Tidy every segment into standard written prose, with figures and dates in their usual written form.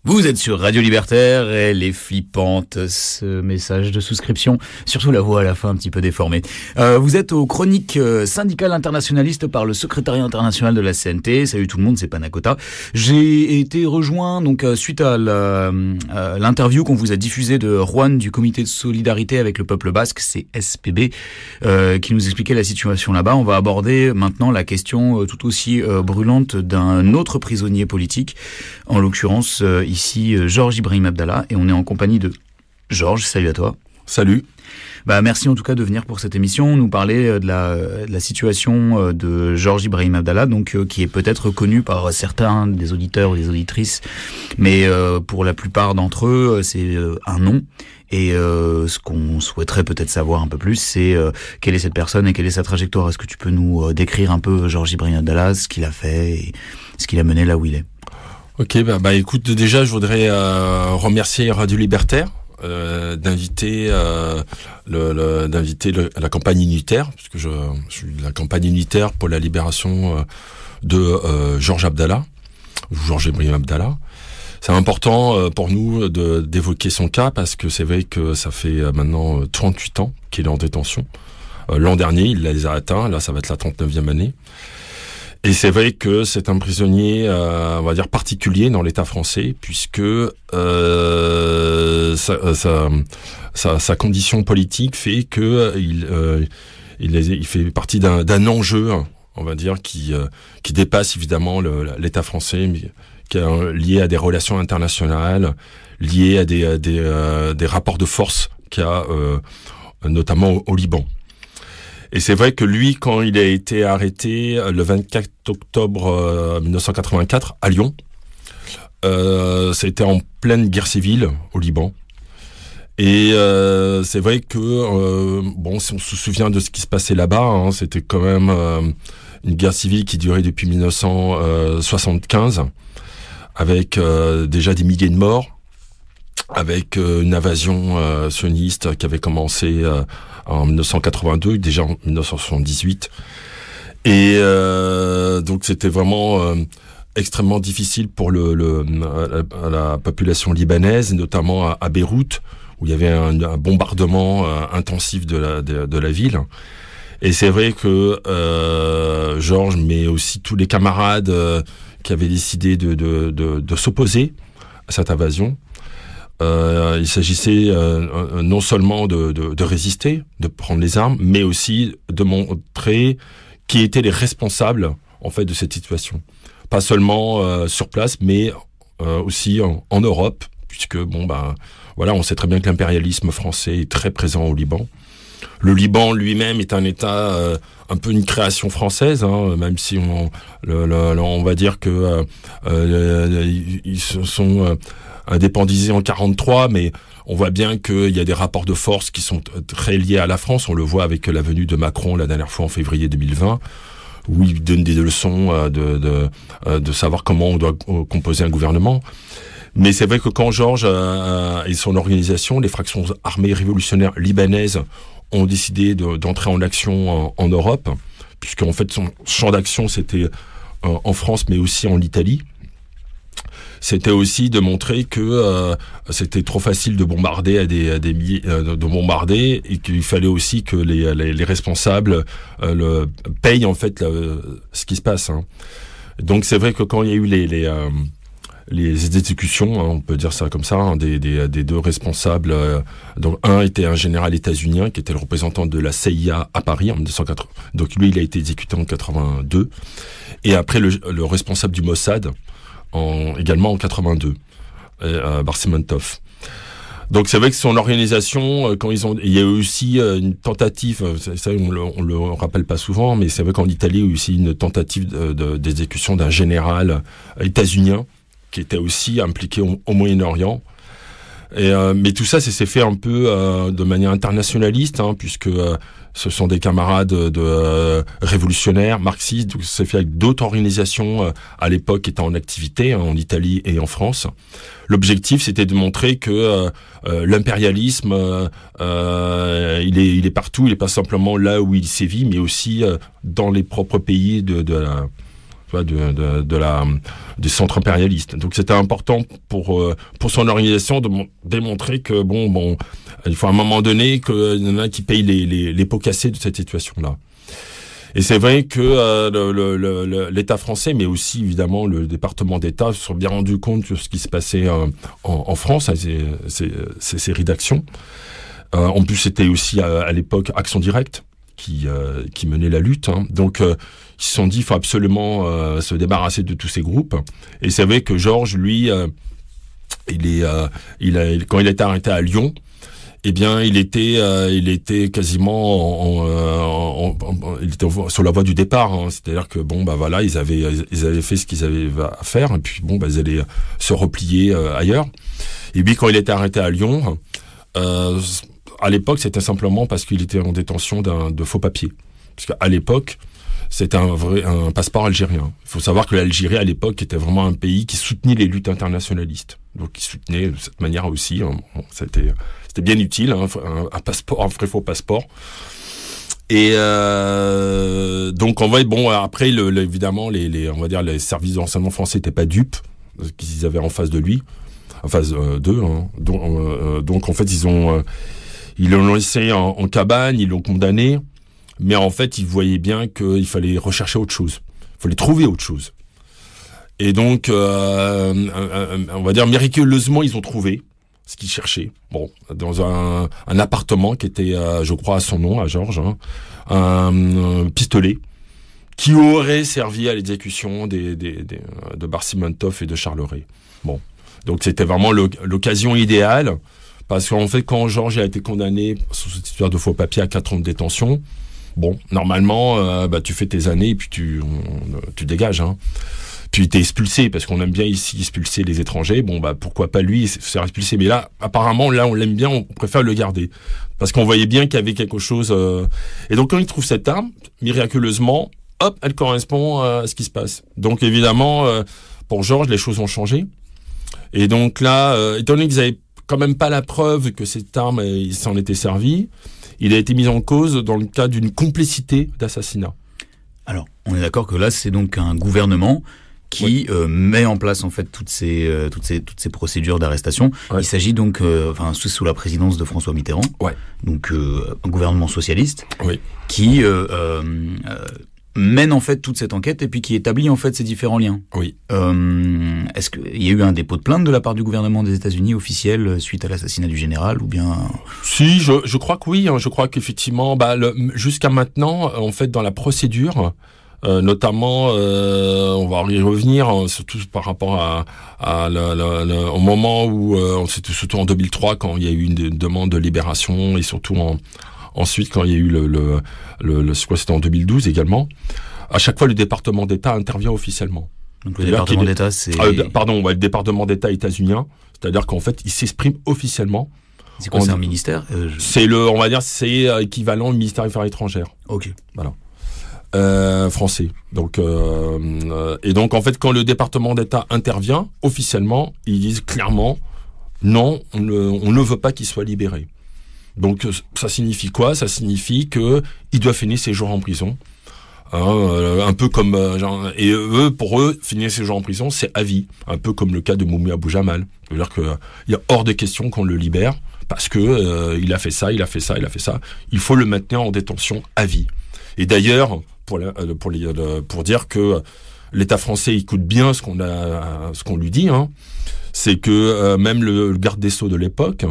Vous êtes sur Radio Libertaire, elle est flippante, ce message de souscription, surtout la voix à la fin un petit peu déformée. Vous êtes aux chroniques syndicales internationalistes par le secrétariat international de la CNT. Salut tout le monde, c'est Panakota. J'ai été rejoint donc suite à l'interview qu'on vous a diffusée de Juan du comité de solidarité avec le peuple basque, c'est SPB, qui nous expliquait la situation là-bas. On va aborder maintenant la question tout aussi brûlante d'un autre prisonnier politique, en l'occurrence ici Georges Ibrahim Abdallah, et on est en compagnie de Georges. Salut à toi. Salut. Merci en tout cas de venir pour cette émission, nous parler de la situation de Georges Ibrahim Abdallah, donc qui est peut-être connu par certains des auditeurs ou des auditrices, mais pour la plupart d'entre eux, c'est un nom. Et ce qu'on souhaiterait peut-être savoir un peu plus, c'est quelle est cette personne et quelle est sa trajectoire. Est-ce que tu peux nous décrire un peu Georges Ibrahim Abdallah, ce qu'il a fait et ce qu'il a mené là où il est? Ok, écoute, déjà je voudrais remercier Radio Libertaire d'inviter la campagne unitaire, puisque je suis de la campagne unitaire pour la libération de Georges Abdallah, Georges Ibrahim Abdallah. C'est important pour nous d'évoquer son cas, parce que c'est vrai que ça fait maintenant 38 ans qu'il est en détention. L'an dernier, il les a atteints, là ça va être la 39e année. Et c'est vrai que c'est un prisonnier, on va dire, particulier dans l'État français, puisque sa condition politique fait que il fait partie d'un enjeu, on va dire, qui dépasse évidemment l'État français, mais qui est lié à des relations internationales, lié à des rapports de force qu'il y a notamment au Liban. Et c'est vrai que lui, quand il a été arrêté le 24 octobre 1984 à Lyon, c'était en pleine guerre civile au Liban. Et c'est vrai que, si on se souvient de ce qui se passait là-bas, c'était quand même une guerre civile qui durait depuis 1975, avec déjà des milliers de morts, avec une invasion sioniste qui avait commencé en 1982, déjà en 1978. Et donc c'était vraiment extrêmement difficile pour la population libanaise, notamment à Beyrouth, où il y avait un bombardement intensif de la ville. Et c'est vrai que Georges, mais aussi tous les camarades qui avaient décidé de s'opposer à cette invasion, il s'agissait non seulement de résister, de prendre les armes, mais aussi de montrer qui étaient les responsables en fait de cette situation. Pas seulement sur place, mais aussi en Europe, puisque on sait très bien que l'impérialisme français est très présent au Liban. Le Liban lui-même est un État un peu une création française, même si on va dire que ils se sont indépendisés en 43, mais on voit bien qu'il y a des rapports de force qui sont très liés à la France. On le voit avec la venue de Macron la dernière fois en février 2020, où il donne des leçons de savoir comment on doit composer un gouvernement. Mais c'est vrai que quand Georges et son organisation, les fractions armées révolutionnaires libanaises, ont décidé d'entrer en action en Europe, puisqu'en fait son champ d'action c'était en France, mais aussi en Italie. C'était aussi de montrer que c'était trop facile de bombarder de bombarder, et qu'il fallait aussi que les responsables payent en fait ce qui se passe. Donc c'est vrai que quand il y a eu les exécutions, on peut dire ça comme ça, des deux responsables. Donc un était un général états-unien qui était le représentant de la CIA à Paris en 1980. Donc lui, il a été exécuté en 82. Et après le responsable du Mossad également en 82, Barsimentov. Donc c'est vrai que son organisation, il y a eu aussi une tentative, ça on le rappelle pas souvent, mais c'est vrai qu'en Italie, il y a eu aussi une tentative d'exécution d'un général états-unien qui était aussi impliqué au Moyen-Orient. Mais tout ça, c'est fait un peu de manière internationaliste, puisque ce sont des camarades de révolutionnaires, marxistes. Donc c'est fait avec d'autres organisations à l'époque qui étaient en activité en Italie et en France. L'objectif, c'était de montrer que l'impérialisme, il est partout. Il est pas simplement là où il sévit, mais aussi dans les propres pays du centre impérialiste. Donc c'était important pour son organisation de démontrer que il faut à un moment donné qu'il y en a qui payent les pots cassés de cette situation-là. Et c'est vrai que l'État français, mais aussi évidemment le département d'État, se sont bien rendus compte de ce qui se passait en France, ces rédactions. En plus, c'était aussi à l'époque Action Directe qui menait la lutte. Hein. Donc, ils se sont dit, il faut absolument se débarrasser de tous ces groupes. Et c'est vrai que Georges, lui, quand il était arrêté à Lyon, eh bien, il était quasiment il était sur la voie du départ. Hein. C'est-à-dire que ils avaient fait ce qu'ils avaient à faire, et puis ils allaient se replier ailleurs. Et puis quand il était arrêté à Lyon, à l'époque, c'était simplement parce qu'il était en détention de faux papiers. Parce qu'à l'époque, c'était un passeport algérien. Il faut savoir que l'Algérie, à l'époque, était vraiment un pays qui soutenait les luttes internationalistes. Donc, qui soutenait de cette manière aussi. Hein. C'était bien utile, hein, un passeport, un vrai faux passeport. Et donc, après, évidemment, on va dire, les services de renseignement français n'étaient pas dupes de ce qu'ils avaient en face de lui, en face d'eux. Hein. Donc, en fait, ils l'ont laissé en cabane, ils l'ont condamné, mais en fait, ils voyaient bien qu'il fallait rechercher autre chose. Il fallait trouver autre chose. Et donc, on va dire, miraculeusement, ils ont trouvé ce qu'ils cherchaient. Dans un appartement qui était, je crois, à son nom, à Georges, hein, un pistolet qui aurait servi à l'exécution de Bar-Simontoff et de Charles Ray. Donc c'était vraiment l'occasion idéale. Parce qu'en fait, quand Georges a été condamné sous cette histoire de faux papier à 4 ans de détention, normalement, tu fais tes années et puis tu dégages. Hein. Puis t'es expulsé, parce qu'on aime bien ici expulser les étrangers. Pourquoi pas lui se faire expulser. Mais là, apparemment, on l'aime bien, on préfère le garder. Parce qu'on voyait bien qu'il y avait quelque chose... Et donc, quand il trouve cette arme, miraculeusement, hop, elle correspond à ce qui se passe. Donc, évidemment, pour Georges, les choses ont changé. Et donc là, étant donné qu'ils avaient quand même pas la preuve que cette arme, il s'en était servi, il a été mis en cause dans le cas d'une complicité d'assassinat. Alors, on est d'accord que là, c'est donc un gouvernement qui met en place en fait toutes ces procédures d'arrestation. Ouais. Il s'agit donc, sous la présidence de François Mitterrand, donc un gouvernement socialiste, qui mène en fait toute cette enquête et puis qui établit en fait ces différents liens. Oui. Est-ce qu'il y a eu un dépôt de plainte de la part du gouvernement des États-Unis officiel suite à l'assassinat du général ou bien? Si, je crois que oui. Je crois qu'effectivement, jusqu'à maintenant, en fait, dans la procédure, notamment, on va y revenir, surtout par rapport au moment où, c'était surtout en 2003, quand il y a eu une demande de libération et surtout ensuite, quand il y a eu c'était en 2012 également, à chaque fois, le département d'État intervient officiellement. Donc le département d'État, c'est... le département d'État états-unien, c'est-à-dire qu'en fait, il s'exprime officiellement. C'est quoi, c'est un ministère c'est équivalent au ministère des Affaires étrangères. Ok. Voilà. Français. Donc, et donc, en fait, quand le département d'État intervient, officiellement, ils disent clairement, non, on ne veut pas qu'il soit libéré. Donc, ça signifie quoi? Ça signifie qu'il doit finir ses jours en prison. Un peu comme... et pour eux, finir ses jours en prison, c'est à vie. Un peu comme le cas de Moumouni Abou Jamal. C'est-à-dire qu'il y a hors de question qu'on le libère parce que il a fait ça. Il faut le maintenir en détention à vie. Et d'ailleurs, pour dire que l'État français écoute bien ce qu'on lui dit, hein, c'est que même le garde des Sceaux de l'époque,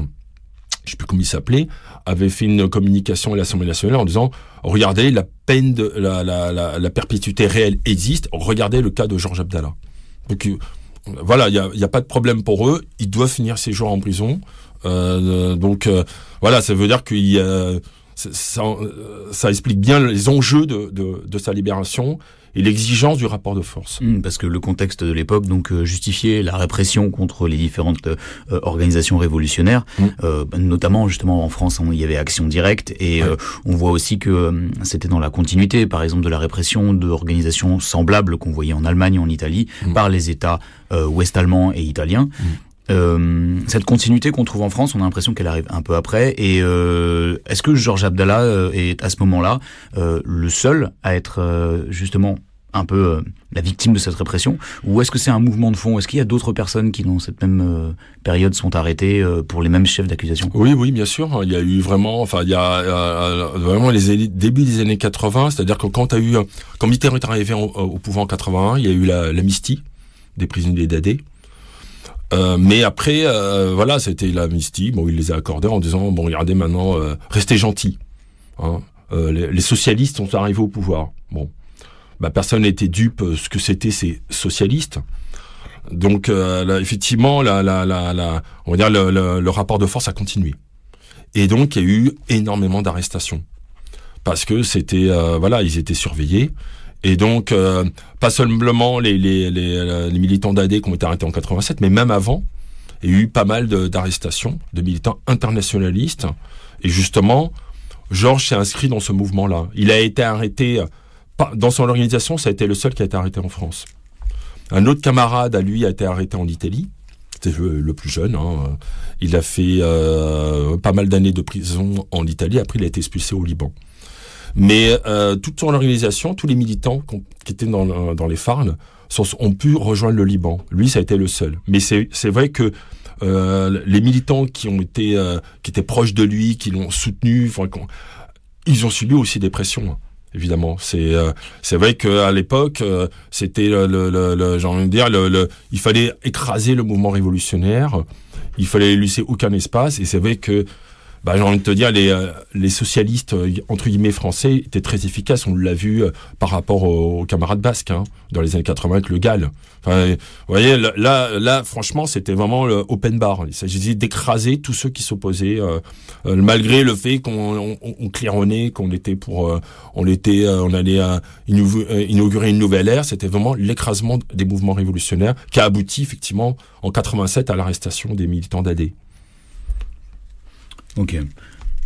je sais plus comment il s'appelait, avait fait une communication à l'Assemblée nationale en disant regardez, la peine de la perpétuité réelle existe, regardez le cas de Georges Abdallah. Donc voilà, il y a pas de problème pour eux, ils doivent finir ses jours en prison. Voilà, ça veut dire que ça explique bien les enjeux de sa libération et l'exigence du rapport de force. Parce que le contexte de l'époque justifiait la répression contre les différentes organisations révolutionnaires, notamment justement en France, il y avait Action Directe et on voit aussi que c'était dans la continuité, par exemple, de la répression d'organisations semblables qu'on voyait en Allemagne et en Italie par les États ouest-allemands et italiens. Cette continuité qu'on trouve en France, on a l'impression qu'elle arrive un peu après. Et est-ce que Georges Abdallah est à ce moment-là le seul à être justement un peu la victime de cette répression, ou est-ce que c'est un mouvement de fond? Est-ce qu'il y a d'autres personnes qui, dans cette même période, sont arrêtées pour les mêmes chefs d'accusation? Oui, bien sûr. Il y a eu vraiment, il y a vraiment début des années 80, c'est-à-dire que quand Mitterrand est arrivé au pouvoir en 81, il y a eu l'amnistie des prisonniers d'Adé. Mais après, c'était l'amnistie. Bon, il les a accordés en disant, bon, regardez maintenant, restez gentils. Hein. Les socialistes sont arrivés au pouvoir. Bon, personne n'était dupe ce que c'était ces socialistes. Donc, effectivement, on va dire le rapport de force a continué. Et donc, il y a eu énormément d'arrestations parce que c'était, ils étaient surveillés. Et donc, pas seulement les militants d'AD qui ont été arrêtés en 87, mais même avant, il y a eu pas mal d'arrestations de militants internationalistes. Et justement, Georges s'est inscrit dans ce mouvement-là. Il a été arrêté, dans son organisation, ça a été le seul qui a été arrêté en France. Un autre camarade, à lui, a été arrêté en Italie. C'était le plus jeune. Hein. Il a fait pas mal d'années de prison en Italie. Après, il a été expulsé au Liban. Mais toute son organisation, tous les militants qui étaient dans les FARN ont pu rejoindre le Liban. Lui, ça a été le seul. Mais c'est vrai que les militants qui étaient proches de lui, qui l'ont soutenu, ils ont subi aussi des pressions. Évidemment, c'est vrai qu'à l'époque, c'était j'ai envie de dire, il fallait écraser le mouvement révolutionnaire, il fallait lui laisser aucun espace, et c'est vrai que j'ai envie de te dire, les socialistes, entre guillemets, français, étaient très efficaces. On l'a vu par rapport aux camarades basques, hein, dans les années 80 avec le GAL. Enfin, vous voyez, là, franchement, c'était vraiment le open bar. Il s'agissait d'écraser tous ceux qui s'opposaient, malgré le fait qu'on claironnait, on allait inaugurer une nouvelle ère. C'était vraiment l'écrasement des mouvements révolutionnaires qui a abouti, effectivement, en 87 à l'arrestation des militants d'AD. Ok.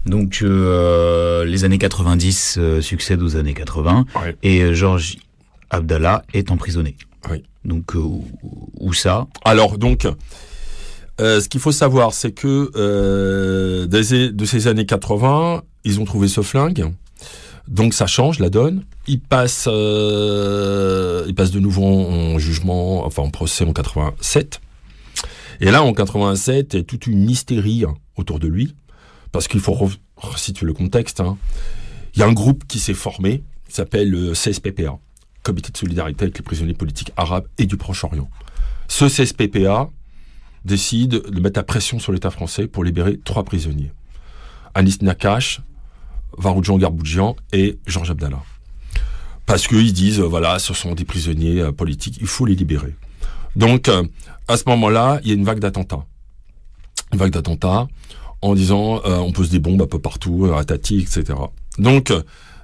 Donc, les années 90 succèdent aux années 80, ouais. Et Georges Abdallah est emprisonné. Oui. Donc, où ça? Alors, donc, ce qu'il faut savoir, c'est que de ces années 80, ils ont trouvé ce flingue. Donc, ça change la donne. Il passe de nouveau en jugement, en procès en 87. Et là, en 87, il y a toute une hystérie autour de lui. Parce qu'il faut resituer le contexte. Hein. Il y a un groupe qui s'est formé, qui s'appelle le CSPPA, Comité de solidarité avec les prisonniers politiques arabes et du Proche-Orient. Ce CSPPA décide de mettre la pression sur l'État français pour libérer 3 prisonniers. Anis Nakache, Varoudjan Garboudjian et Georges Abdallah. Parce qu'ils disent, ce sont des prisonniers politiques, il faut les libérer. Donc, à ce moment-là, il y a une vague d'attentats. En disant on pose des bombes un peu partout, à Tati, etc. Donc,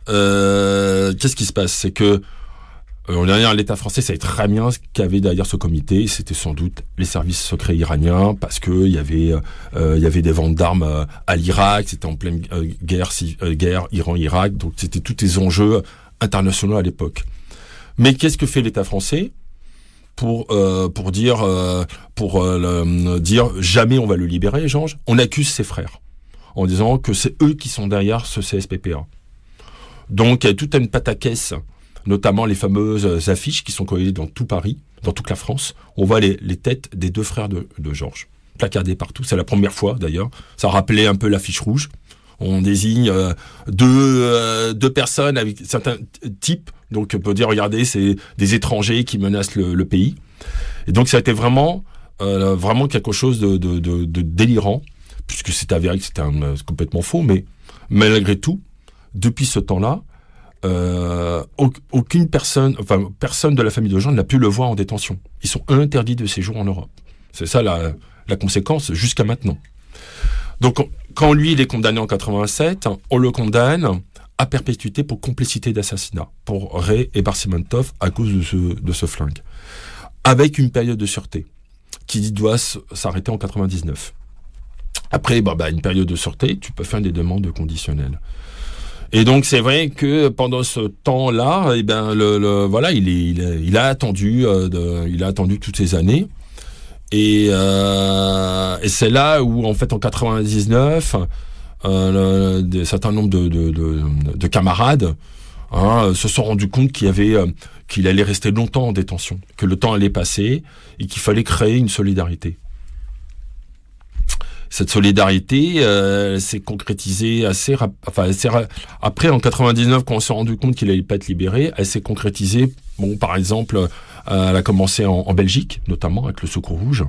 qu'est-ce qui se passe? C'est que derrière l'État français savait très bien ce qu'il y avait derrière ce comité. C'était sans doute les services secrets iraniens, parce que il y avait des ventes d'armes à l'Irak. C'était en pleine guerre Iran-Irak. Donc, c'était tous les enjeux internationaux à l'époque. Mais qu'est-ce que fait l'État français pour dire jamais on va le libérer, Georges? On accuse ses frères en disant que c'est eux qui sont derrière ce CSPPA. Donc il y a toute une pataquès, notamment les fameuses affiches qui sont collées dans tout Paris, dans toute la France. On voit les têtes des 2 frères de Georges placardées partout. C'est la première fois d'ailleurs. Ça rappelait un peu l'affiche rouge. On désigne deux personnes avec certains types. Donc, on peut dire, regardez, c'est des étrangers qui menacent le pays. Et donc, ça a été vraiment quelque chose de délirant, puisque c'est avéré que c'était complètement faux. Mais malgré tout, depuis ce temps-là, personne de la famille de Georges n'a pu le voir en détention. Ils sont interdits de séjour en Europe. C'est ça la conséquence jusqu'à maintenant. Donc, quand lui, il est condamné en 87, on le condamne à perpétuité pour complicité d'assassinat, pour Ray et Barsimentov, à cause de ce flingue. Avec une période de sûreté, qui doit s'arrêter en 99. Après, une période de sûreté, tu peux faire des demandes conditionnelles. Et donc, c'est vrai que pendant ce temps-là, il a attendu toutes ces années. Et c'est là où, en fait, en 99, un certain nombre de camarades se sont rendus compte qu'il allait rester longtemps en détention, que le temps allait passer et qu'il fallait créer une solidarité. Cette solidarité s'est concrétisée après, en 99, quand on s'est rendu compte qu'il allait pas être libéré, elle s'est concrétisée, par exemple, elle a commencé en Belgique, notamment avec le Secours Rouge.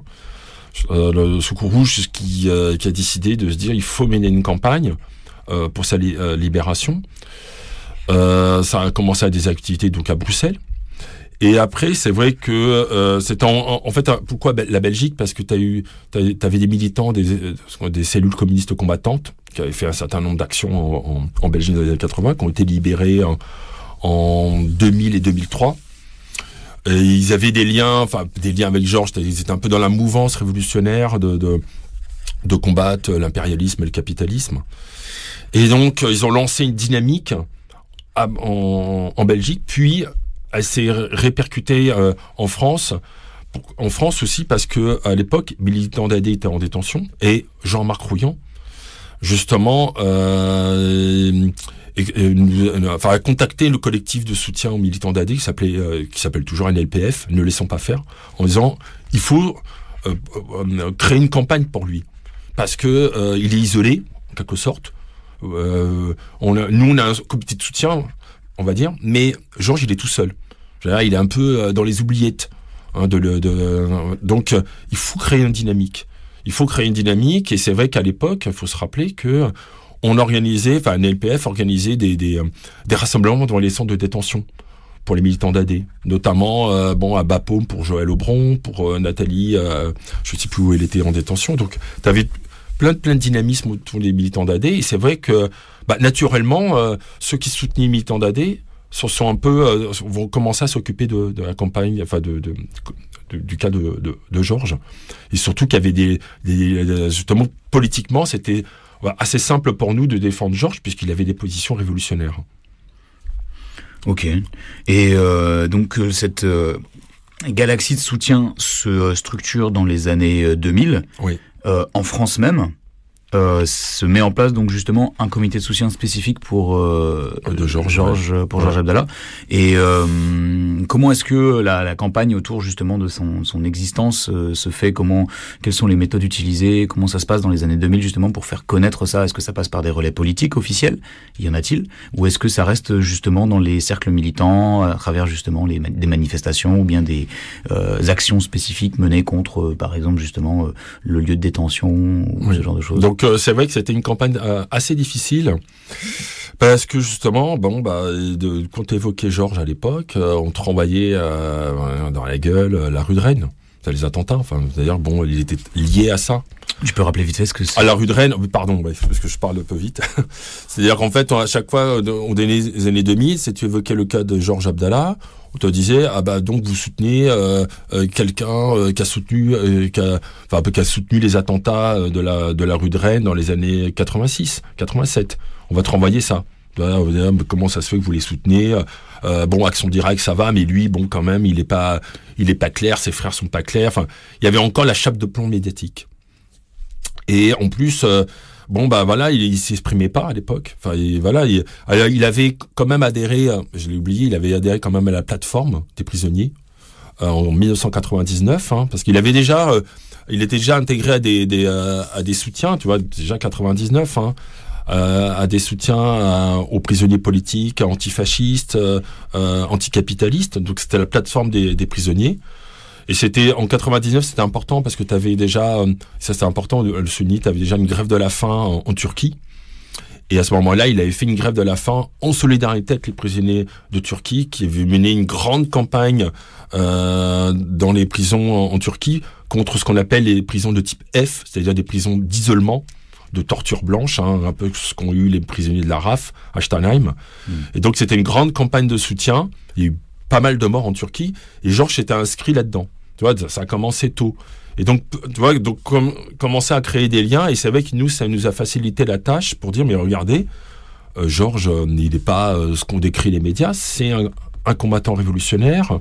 Le Secours Rouge qui a décidé de se dire il faut mener une campagne pour sa libération. Ça a commencé à des activités donc à Bruxelles. Et après, c'est vrai que c'était en fait pourquoi la Belgique, parce que t'avais des militants des cellules communistes combattantes qui avaient fait un certain nombre d'actions en Belgique dans les années 80, qui ont été libérés en 2000 et 2003. Et ils avaient des liens avec Georges. Ils étaient un peu dans la mouvance révolutionnaire de combattre l'impérialisme et le capitalisme. Et donc, ils ont lancé une dynamique en Belgique, puis elle s'est répercutée en France. En France aussi, parce que à l'époque, militant d'AD était en détention, et Jean-Marc Rouillant, justement, a contacté le collectif de soutien aux militants d'AD qui s'appelle toujours NLPF, Ne laissons pas faire, en disant il faut créer une campagne pour lui, parce que il est isolé en quelque sorte. Nous on a un comité de soutien, on va dire, mais Georges il est tout seul. Il est un peu dans les oubliettes. Donc il faut créer une dynamique. Et c'est vrai qu'à l'époque, il faut se rappeler que NLPF organisait des rassemblements dans les centres de détention pour les militants d'AD, notamment à Bapaume pour Joël Aubron, pour Nathalie, je ne sais plus où elle était en détention. Donc tu avais plein de dynamisme autour des militants d'AD, et c'est vrai que naturellement ceux qui soutenaient les militants d'AD vont commencer à s'occuper de la campagne, du cas de Georges, et surtout qu'il y avait justement politiquement c'était assez simple pour nous de défendre Georges puisqu'il avait des positions révolutionnaires. Ok. Et donc cette galaxie de soutien se structure dans les années 2000. Oui. En France même. Se met en place donc justement un comité de soutien spécifique pour Georges Abdallah. Et comment est-ce que la campagne autour justement de son existence se fait? Quelles sont les méthodes utilisées? Comment ça se passe dans les années 2000 justement pour faire connaître ça? Est-ce que ça passe par des relais politiques officiels? Y en a-t-il? Ou est-ce que ça reste justement dans les cercles militants à travers justement des manifestations ou bien des actions spécifiques menées contre par exemple justement le lieu de détention ou ce genre de choses? Donc c'est vrai que c'était une campagne assez difficile parce que justement, quand tu évoquais Georges à l'époque, on te renvoyait dans la gueule la rue de Rennes. C'est les attentats. D'ailleurs, il était lié à ça. Tu peux rappeler vite fait ce que c'est? À la rue de Rennes, pardon, parce que je parle un peu vite. C'est-à-dire qu'en fait, à chaque fois, au début des années 2000, si tu évoquais le cas de Georges Abdallah, on te disait donc vous soutenez quelqu'un qui a soutenu les attentats de la rue de Rennes dans les années 86, 87. On va te renvoyer ça. Comment ça se fait que vous les soutenez? Action Directe, ça va, mais lui, quand même, il est pas clair, ses frères sont pas clairs. Il y avait encore la chape de plomb médiatique. Et en plus, il s'exprimait pas à l'époque. Il avait quand même adhéré, je l'ai oublié, il avait adhéré quand même à la plateforme des prisonniers en 1999, parce qu'il avait déjà, il était déjà intégré à des soutiens, tu vois, déjà 99, à des soutiens aux prisonniers politiques, antifascistes, anticapitalistes. Donc c'était la plateforme des prisonniers. Et c'était en 99, c'était important parce que tu avais déjà, ça c'était important, le Sunni, tu avais déjà une grève de la faim en Turquie. Et à ce moment-là, il avait fait une grève de la faim en solidarité avec les prisonniers de Turquie, qui avaient mené une grande campagne dans les prisons en Turquie contre ce qu'on appelle les prisons de type F, c'est-à-dire des prisons d'isolement, de torture blanche, un peu ce qu'ont eu les prisonniers de la RAF à Steinheim. Et donc c'était une grande campagne de soutien. Il y a eu pas mal de morts en Turquie, et Georges s'était inscrit là-dedans. Tu vois, ça a commencé tôt. Et donc, tu vois, commencer à créer des liens, et c'est vrai que ça nous a facilité la tâche pour dire, mais regardez, Georges, il n'est pas ce qu'ont décrit les médias, c'est un combattant révolutionnaire,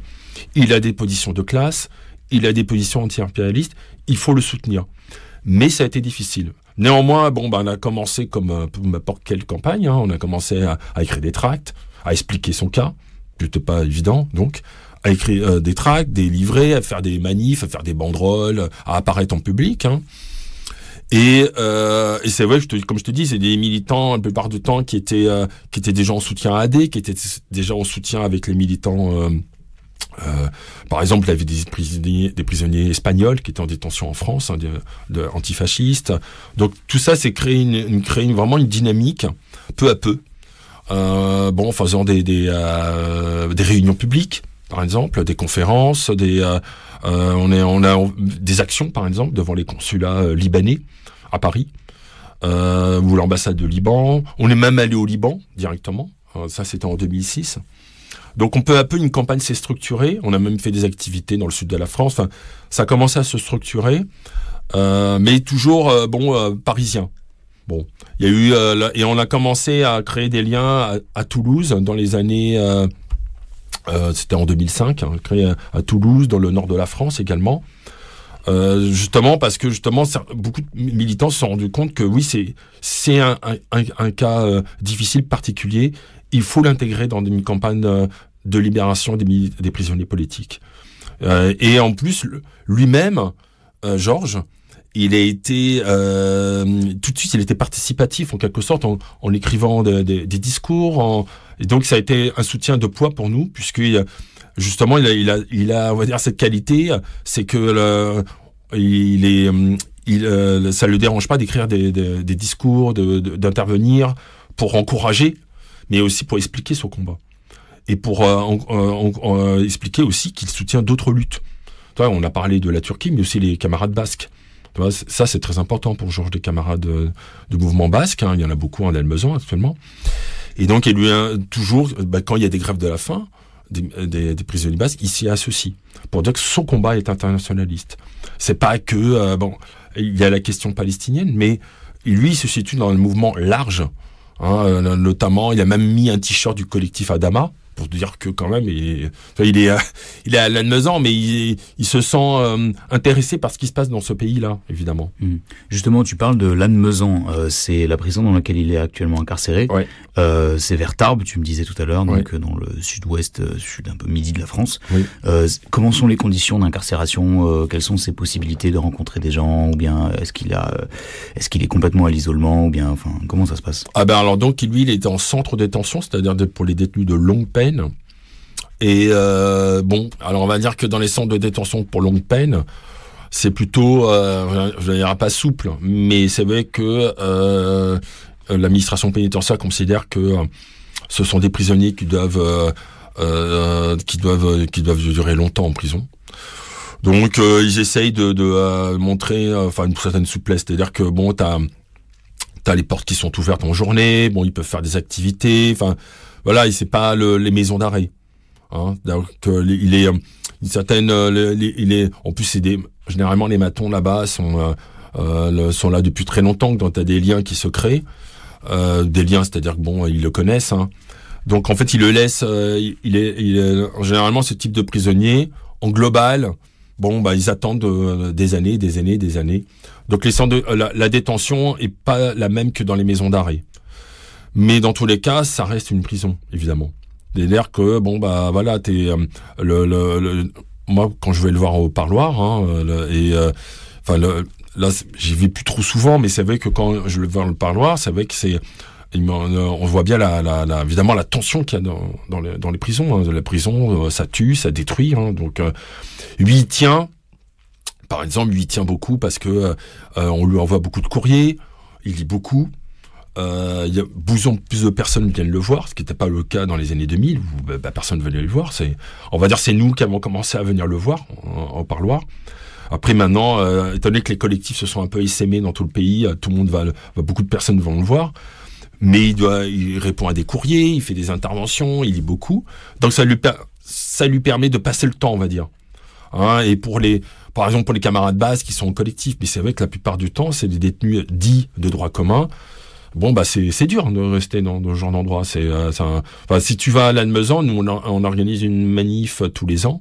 il a des positions de classe, il a des positions anti-impérialistes, il faut le soutenir. Mais ça a été difficile. Néanmoins, on a commencé comme n'importe quelle campagne, on a commencé à écrire des tracts, à expliquer son cas, plutôt pas évident, donc, à écrire des tracts, des livrets, à faire des manifs, à faire des banderoles, à apparaître en public. Hein. Et c'est vrai, comme je te dis, c'est des militants la plupart du temps qui étaient déjà en soutien à AD, qui étaient déjà en soutien avec les militants. Par exemple, il y avait des prisonniers espagnols qui étaient en détention en France, hein, antifascistes. Donc tout ça, c'est créer vraiment une dynamique, peu à peu. En faisant des réunions publiques, par exemple, des conférences, on a des actions, par exemple, devant les consulats libanais à Paris, ou l'ambassade de Liban. On est même allé au Liban directement. Ça, c'était en 2006. Donc, peu à peu, une campagne s'est structurée. On a même fait des activités dans le sud de la France. Enfin, ça a commencé à se structurer, mais toujours parisien. Bon, il y a eu et on a commencé à créer des liens à Toulouse dans les années. C'était en 2005, hein, créé à Toulouse, dans le nord de la France également. Justement parce que beaucoup de militants se sont rendus compte que oui, c'est un cas difficile, particulier. Il faut l'intégrer dans une campagne de libération des prisonniers politiques. Et en plus, lui-même, Georges, il a été tout de suite, il était participatif en quelque sorte en écrivant des discours. Et donc ça a été un soutien de poids pour nous, puisque justement il a on va dire cette qualité, c'est que ça le dérange pas d'écrire des discours, d'intervenir pour encourager, mais aussi pour expliquer son combat et pour expliquer aussi qu'il soutient d'autres luttes. Tu vois, on a parlé de la Turquie, mais aussi les camarades basques. Tu vois, ça c'est très important pour Georges, des camarades du mouvement basque. Hein, il y en a beaucoup en Almezan actuellement. Et donc, il lui a toujours, quand il y a des grèves de la faim, des prisonniers basques, il s'y associe pour dire que son combat est internationaliste. C'est pas que il y a la question palestinienne, mais lui, il se situe dans le mouvement large. Hein, notamment, il a même mis un t-shirt du collectif Adama pour dire que quand même, il est à Lannemezan, mais il se sent intéressé par ce qui se passe dans ce pays-là, évidemment. Justement, tu parles de Lannemezan, c'est la prison dans laquelle il est actuellement incarcéré. Ouais. C'est vers Tarbes, tu me disais tout à l'heure, donc ouais. Dans le sud-ouest, sud un peu midi de la France. Oui. Comment sont les conditions d'incarcération? Quelles sont ses possibilités de rencontrer des gens? Ou bien est-ce qu'il est complètement à l'isolement? Ou bien, enfin, comment ça se passe? Alors donc, lui, il était en centre de détention, c'est-à-dire pour les détenus de longue peine. Et alors on va dire que dans les centres de détention pour longue peine, c'est plutôt, je ne dirais pas souple, mais c'est vrai que l'administration pénitentiaire considère que ce sont des prisonniers qui doivent durer longtemps en prison. Donc ils essayent de montrer une certaine souplesse, c'est-à-dire que t'as les portes qui sont ouvertes en journée, ils peuvent faire des activités, voilà, et c'est pas les maisons d'arrêt. Hein, donc il est une certaine, en plus généralement les matons là-bas sont là depuis très longtemps, donc t'as des liens qui se créent, des liens, c'est-à-dire que ils le connaissent. Hein. Donc en fait ils le laissent, généralement ce type de prisonniers en global, ils attendent des années. Donc les centres la détention est pas la même que dans les maisons d'arrêt. Mais dans tous les cas, ça reste une prison, évidemment. C'est-à-dire que, moi, quand je vais le voir au parloir, hein, là, j'y vais plus trop souvent, mais c'est vrai que quand je le vois au parloir, c'est vrai que on voit bien évidemment la tension qu'il y a dans les prisons. Hein. La prison, ça tue, ça détruit. Hein. Donc, lui, il tient, par exemple, beaucoup parce que on lui envoie beaucoup de courriers, il lit beaucoup. Il y a plus de personnes viennent le voir, ce qui n'était pas le cas dans les années 2000 où personne ne venait le voir. On va dire c'est nous qui avons commencé à venir le voir au parloir. Après maintenant, étant donné que les collectifs se sont un peu essaimés dans tout le pays, tout le monde beaucoup de personnes vont le voir. Mais il répond à des courriers, il fait des interventions, il lit beaucoup. Donc ça lui permet de passer le temps, on va dire. Hein, et par exemple pour les camarades basques qui sont en collectif, mais c'est vrai que la plupart du temps, c'est des détenus dits de droit commun. C'est dur de rester dans ce genre d'endroit. Si tu vas à Lannemezan, nous on organise une manif tous les ans.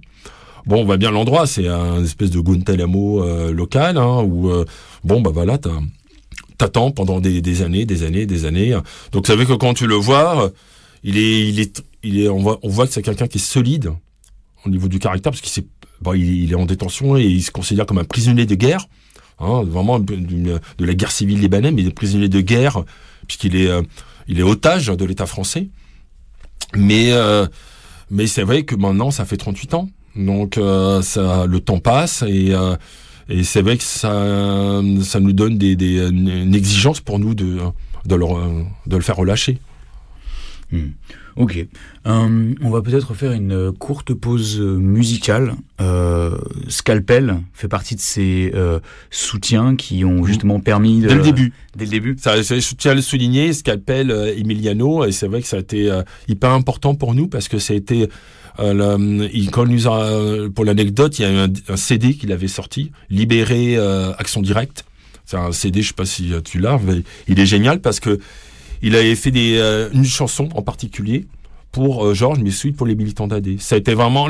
On voit bien l'endroit, c'est un espèce de Guantanamo local, hein, où t'attends pendant des années. Donc ça veut que quand tu le vois, on voit que c'est quelqu'un qui est solide au niveau du caractère, parce qu'il est en détention et il se considère comme un prisonnier de guerre, hein, vraiment de la guerre civile libanaise, mais il est prisonnier de guerre puisqu'il est otage de l'État français. Mais c'est vrai que maintenant ça fait 38 ans, donc le temps passe et c'est vrai que ça nous donne une exigence pour nous de le faire relâcher. Ok. On va peut-être faire une courte pause musicale. Scalpel fait partie de ces soutiens qui ont justement permis dès le début. Dès le début. Je tiens à le souligner, Scalpel, Emiliano, et c'est vrai que ça a été hyper important pour nous parce que ça a été quand il nous a, pour l'anecdote, il y a eu un CD qu'il avait sorti, Libéré Action Directe. C'est un CD, je sais pas si tu l'as, mais il est génial parce que il avait fait une chanson en particulier pour Georges, mais celui pour les militants d'AD. Ça a été vraiment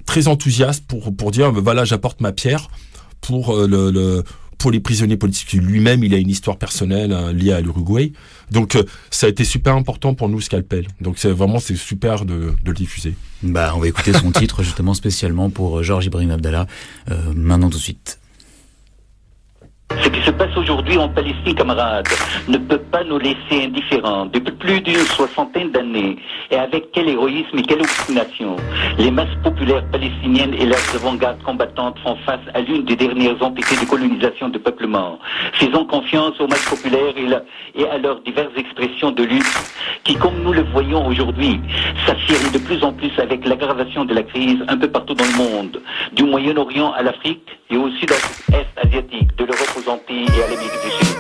très enthousiaste pour dire voilà, j'apporte ma pierre pour les prisonniers politiques. Lui-même, il a une histoire personnelle liée à l'Uruguay. Donc ça a été super important pour nous, Scalpel. Donc c'est super de le diffuser. On va écouter son titre justement spécialement pour Georges Ibrahim Abdallah maintenant tout de suite. Ce qui se passe aujourd'hui en Palestine, camarades, ne peut pas nous laisser indifférents. Depuis plus d'une soixantaine d'années, et avec quel héroïsme et quelle obstination, les masses populaires palestiniennes et leurs avant-gardes combattantes font face à l'une des dernières entités de colonisation de peuplement, faisant confiance aux masses populaires et à leurs diverses expressions de lutte, qui, comme nous le voyons aujourd'hui, s'affirment de plus en plus avec l'aggravation de la crise un peu partout dans le monde, du Moyen-Orient à l'Afrique et au sud-est asiatique, de l'Europe aux Antilles et à l'Amérique du Sud.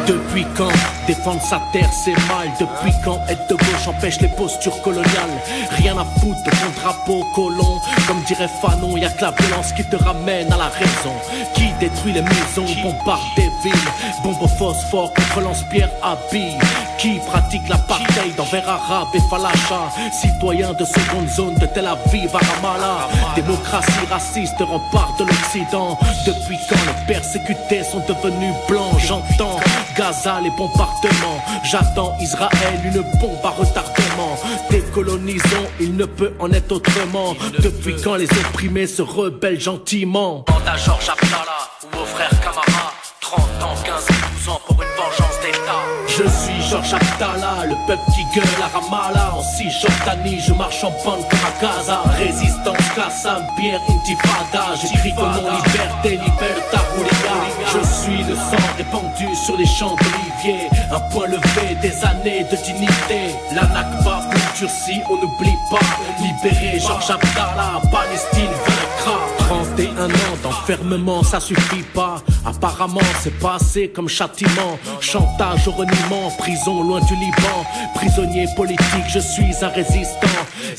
Depuis quand défendre sa terre c'est mal? Depuis quand être de gauche empêche les postures coloniales? Rien à foutre de ton drapeau colon. Comme dirait Fanon, y'a que la violence qui te ramène à la raison. Qui détruit les maisons, bombarde des villes, bombe au phosphore contre lance-pierre à billes. Qui pratique l'apartheid envers Arabes et Falacha? Citoyens de seconde zone de Tel Aviv à Ramallah. Démocratie raciste, rempart de l'Occident. Depuis quand les persécutés sont devenus blancs? J'entends Gaza, les bombardements. J'attends Israël, une bombe à retardement. Décolonisons, il ne peut en être autrement. Depuis quand les opprimés se rebellent gentiment? Bande à Georges Abdallah ou aux frères Camara. 30 ans, 15 et 12 ans pour une vengeance d'État. Je suis Georges Abdallah, le peuple qui gueule à Ramallah. En Cisjordanie, je marche en bande comme à Gaza. Résistance, Qassam, Pierre, Intifada. J'écris comme mon liberté, liberta, Roulia. Je suis le sang répandu sur les champs d'olivier. Un point levé, des années de dignité. La Nakba, plus durcie, on n'oublie pas. Libéré, Georges Abdallah, Palestine vaincra. 31 ans d'enfermement, ça suffit pas. Apparemment, c'est pas assez comme châtiment. Chantage au reniement, prison loin du Liban. Prisonnier politique, je suis un résistant.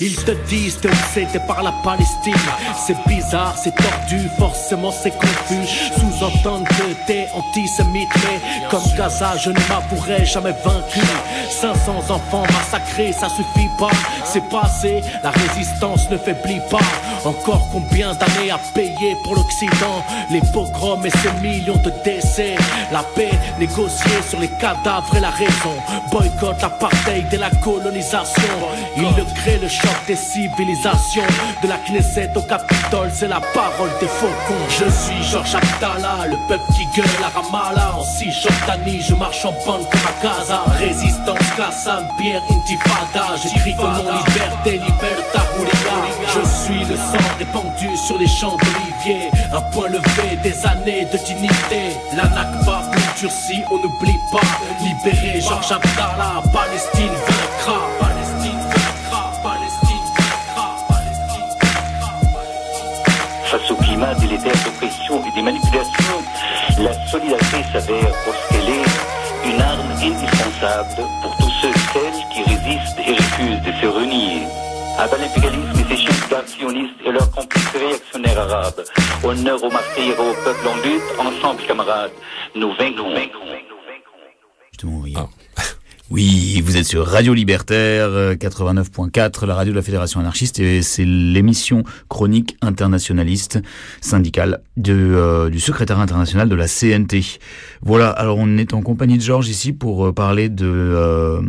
Ils te disent t'es obsédé par la Palestine. C'est bizarre, c'est tordu, forcément c'est confus. Sous-entendre que t'es antisémite, mais comme Gaza, je ne m'avouerai jamais vaincu. 500 enfants massacrés, ça suffit pas. C'est passé, la résistance ne faiblit pas. Encore combien d'années à payer pour l'Occident? Les pogroms et ces millions de décès. La paix négociée sur les cadavres et la raison. Boycott, l'apartheid et la colonisation. Il le crée, le choc des civilisations. De la Knesset au Capitole, c'est la parole des faucons. Je suis Georges Abdallah, le peuple qui gueule à Ramallah. En Cisjordanie, je marche en bande comme à Gaza. Résistance, Qassam, Pierre, Intifada. J'écris comme mon liberté, liberta, Roulia. Je suis le sang répandu sur les champs d'olivier. Un point levé, des années de dignité. La Nakba, plus durcie, on n'oublie pas. Libéré, Georges Abdallah, Palestine vaincra. Palestine vaincra, Palestine vaincra, Palestine vaincra. Face au climat délétère d'oppression et des manipulations, la solidarité s'avère pour ce qu'elle est une arme indispensable pour tous ceux et celles qui résistent et refusent de se renier. Abat l'impérialisme et ses chefs d'armes sionistes et leurs complices réactionnaires arabes. Honneur aux martyrs et au peuple en lutte, ensemble camarades, nous vaincrons. Justement, oui. Oui, vous êtes sur Radio Libertaire 89.4, la radio de la Fédération anarchiste, et c'est l'émission chronique internationaliste syndicale du secrétaire international de la CNT. Voilà, alors on est en compagnie de Georges ici pour parler de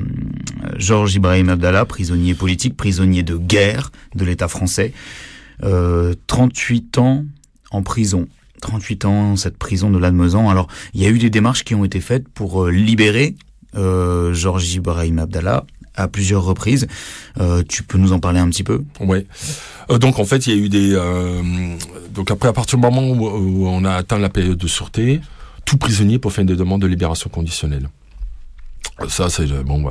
Georges Ibrahim Abdallah, prisonnier politique, prisonnier de guerre de l'État français. 38 ans en prison. 38 ans, cette prison de Lannemezan. Alors, il y a eu des démarches qui ont été faites pour libérer Georges Ibrahim Abdallah à plusieurs reprises. Tu peux nous en parler un petit peu ? Ouais. Donc en fait, il y a eu donc après, à partir du moment où on a atteint la période de sûreté, tout prisonnier peut faire des demandes de libération conditionnelle. Ça, c'est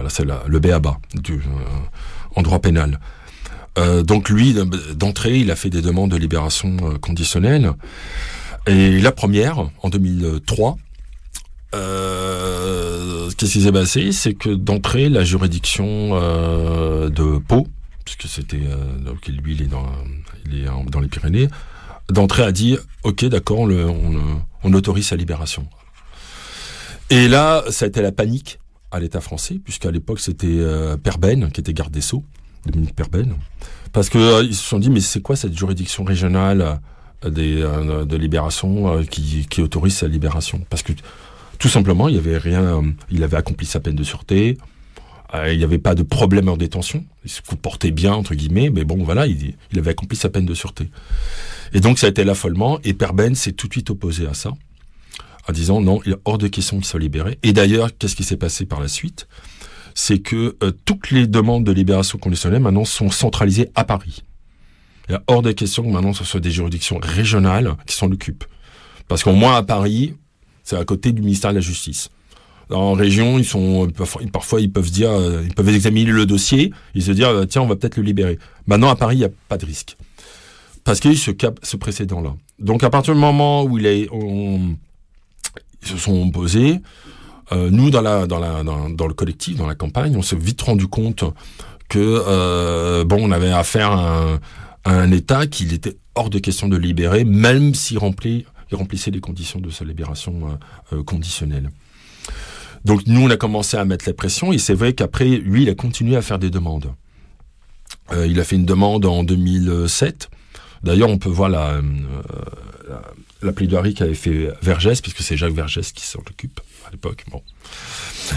c'est le b.a.-ba en droit pénal. Donc lui, d'entrée, il a fait des demandes de libération conditionnelle. Et la première, en 2003, qu'est-ce qui s'est passé ? C'est que d'entrée, la juridiction de Pau, puisque c'était donc lui, il est dans les Pyrénées, d'entrée a dit ok, d'accord, on autorise sa libération. Et là, ça a été la panique à l'État français, puisqu'à l'époque c'était Perben qui était garde des Sceaux, Dominique Perben, parce que ils se sont dit mais c'est quoi cette juridiction régionale de libération qui autorise sa libération ? Parce que tout simplement, il y avait rien. Il avait accompli sa peine de sûreté. Il n'y avait pas de problème en détention. Il se comportait bien entre guillemets, mais bon, voilà, il avait accompli sa peine de sûreté. Et donc, ça a été l'affolement. Et Perben s'est tout de suite opposé à ça, en disant non, il est hors de question qu'il soit libéré. Et d'ailleurs, qu'est-ce qui s'est passé par la suite ? C'est que toutes les demandes de libération conditionnelle maintenant sont centralisées à Paris. Il est hors de question que maintenant ce soit des juridictions régionales qui s'en occupent, parce qu'au moins à Paris, c'est à côté du ministère de la Justice. En région, parfois ils peuvent dire, ils peuvent examiner le dossier, ils se disent tiens, on va peut-être le libérer. Maintenant à Paris, il n'y a pas de risque, parce qu'il y a eu ce précédent-là. Donc à partir du moment où ils se sont opposés, nous dans le collectif, dans la campagne, on s'est vite rendu compte que on avait affaire à un État qu'il était hors de question de libérer, même s'il remplissait les conditions de sa libération conditionnelle. Donc nous, on a commencé à mettre la pression, et c'est vrai qu'après, lui, il a continué à faire des demandes. Il a fait une demande en 2007. D'ailleurs, on peut voir la plaidoirie qu'avait fait Vergès, puisque c'est Jacques Vergès qui s'en occupe à l'époque. Bon.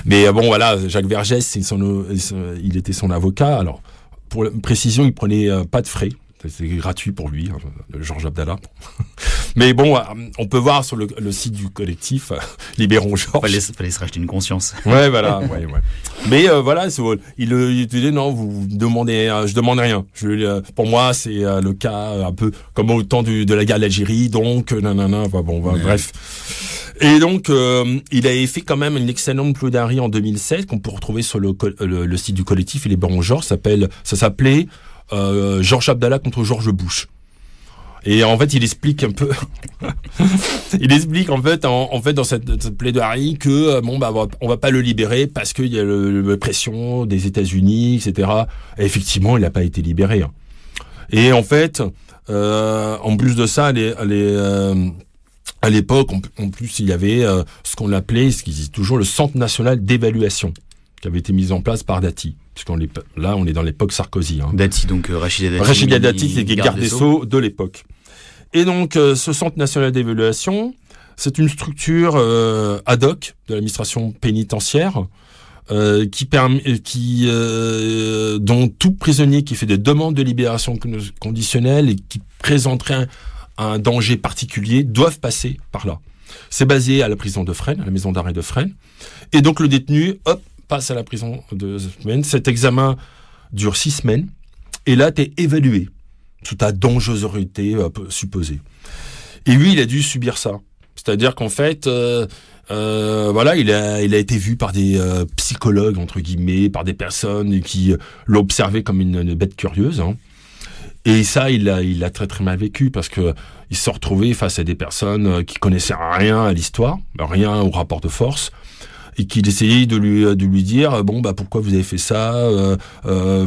Mais voilà, Jacques Vergès, il était son avocat. Alors, pour la précision, il prenait pas de frais. C'était gratuit pour lui, Georges Abdallah. Mais bon, on peut voir sur le site du collectif Libérons Georges. Fallait se racheter une conscience. Ouais, voilà. ouais. Mais voilà, il disait non, vous demandez, je demande rien. Pour moi, c'est le cas un peu comme au temps de la guerre d'Algérie, donc bref. Et donc, il avait fait quand même une excellente plaidoirie en 2007 qu'on peut retrouver sur le site du collectif Libérons Georges. Ça s'appelait Georges Abdallah contre George Bush. Et en fait, il explique un peu, en fait dans cette plaidoirie que on va pas le libérer parce qu'il y a la pression des États-Unis, etc. Et effectivement, il n'a pas été libéré. Et en fait, en plus de ça, à l'époque, en plus, il y avait ce qu'on appelait, ce qui existe toujours, le Centre national d'évaluation, qui avait été mis en place par Dati. Là, on est dans l'époque Sarkozy. Dati, donc Rachida Dati. Rachida Dati, c'est garde des Sceaux de l'époque. Et donc, ce Centre national d'évaluation, c'est une structure ad hoc de l'administration pénitentiaire dont tout prisonnier qui fait des demandes de libération conditionnelle et qui présenterait un danger particulier doivent passer par là. C'est basé à la prison de Fresnes, à la maison d'arrêt de Fresnes. Et donc, le détenu, passe à la prison de semaine. Cet examen dure 6 semaines. Et là, tu es évalué sous ta dangerosité supposée. Et lui, il a dû subir ça. C'est-à-dire qu'en fait, il a été vu par des psychologues, entre guillemets, par des personnes qui l'observaient comme une bête curieuse. Et ça, il l'a très très mal vécu, parce que il se retrouvait face à des personnes qui connaissaient rien à l'histoire, rien au rapport de force, et qu'il essayait de lui dire pourquoi vous avez fait ça,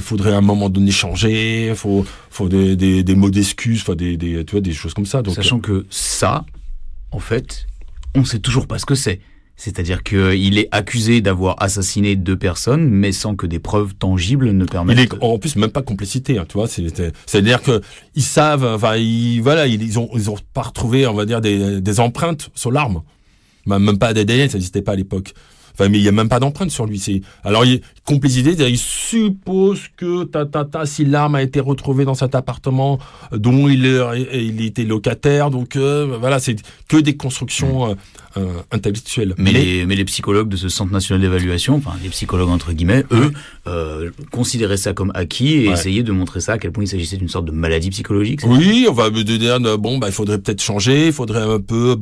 faudrait à un moment donné changer, faut des mots d'excuses, des choses comme ça. Donc, sachant que ça, en fait, on sait toujours pas ce que c'est. C'est-à-dire qu'il est accusé d'avoir assassiné 2 personnes, mais sans que des preuves tangibles ne permettent... Il est en plus même pas complicité, hein, tu vois. C'est-à-dire que ils savent, enfin, ils ont pas retrouvé, on va dire, des empreintes sur l'arme. Même pas d'ADN, ça n'existait pas à l'époque. Enfin, mais il y a même pas d'empreinte sur lui. Alors, complicité, c'est-à-dire, il suppose que si l'arme a été retrouvée dans cet appartement dont il était locataire, donc voilà, c'est que des constructions intellectuelles. Mais les psychologues de ce Centre national d'évaluation, enfin les psychologues entre guillemets, eux, considéraient ça comme acquis et essayaient de montrer ça à quel point il s'agissait d'une sorte de maladie psychologique. Oui, on va me dire il faudrait peut-être changer, il faudrait un peu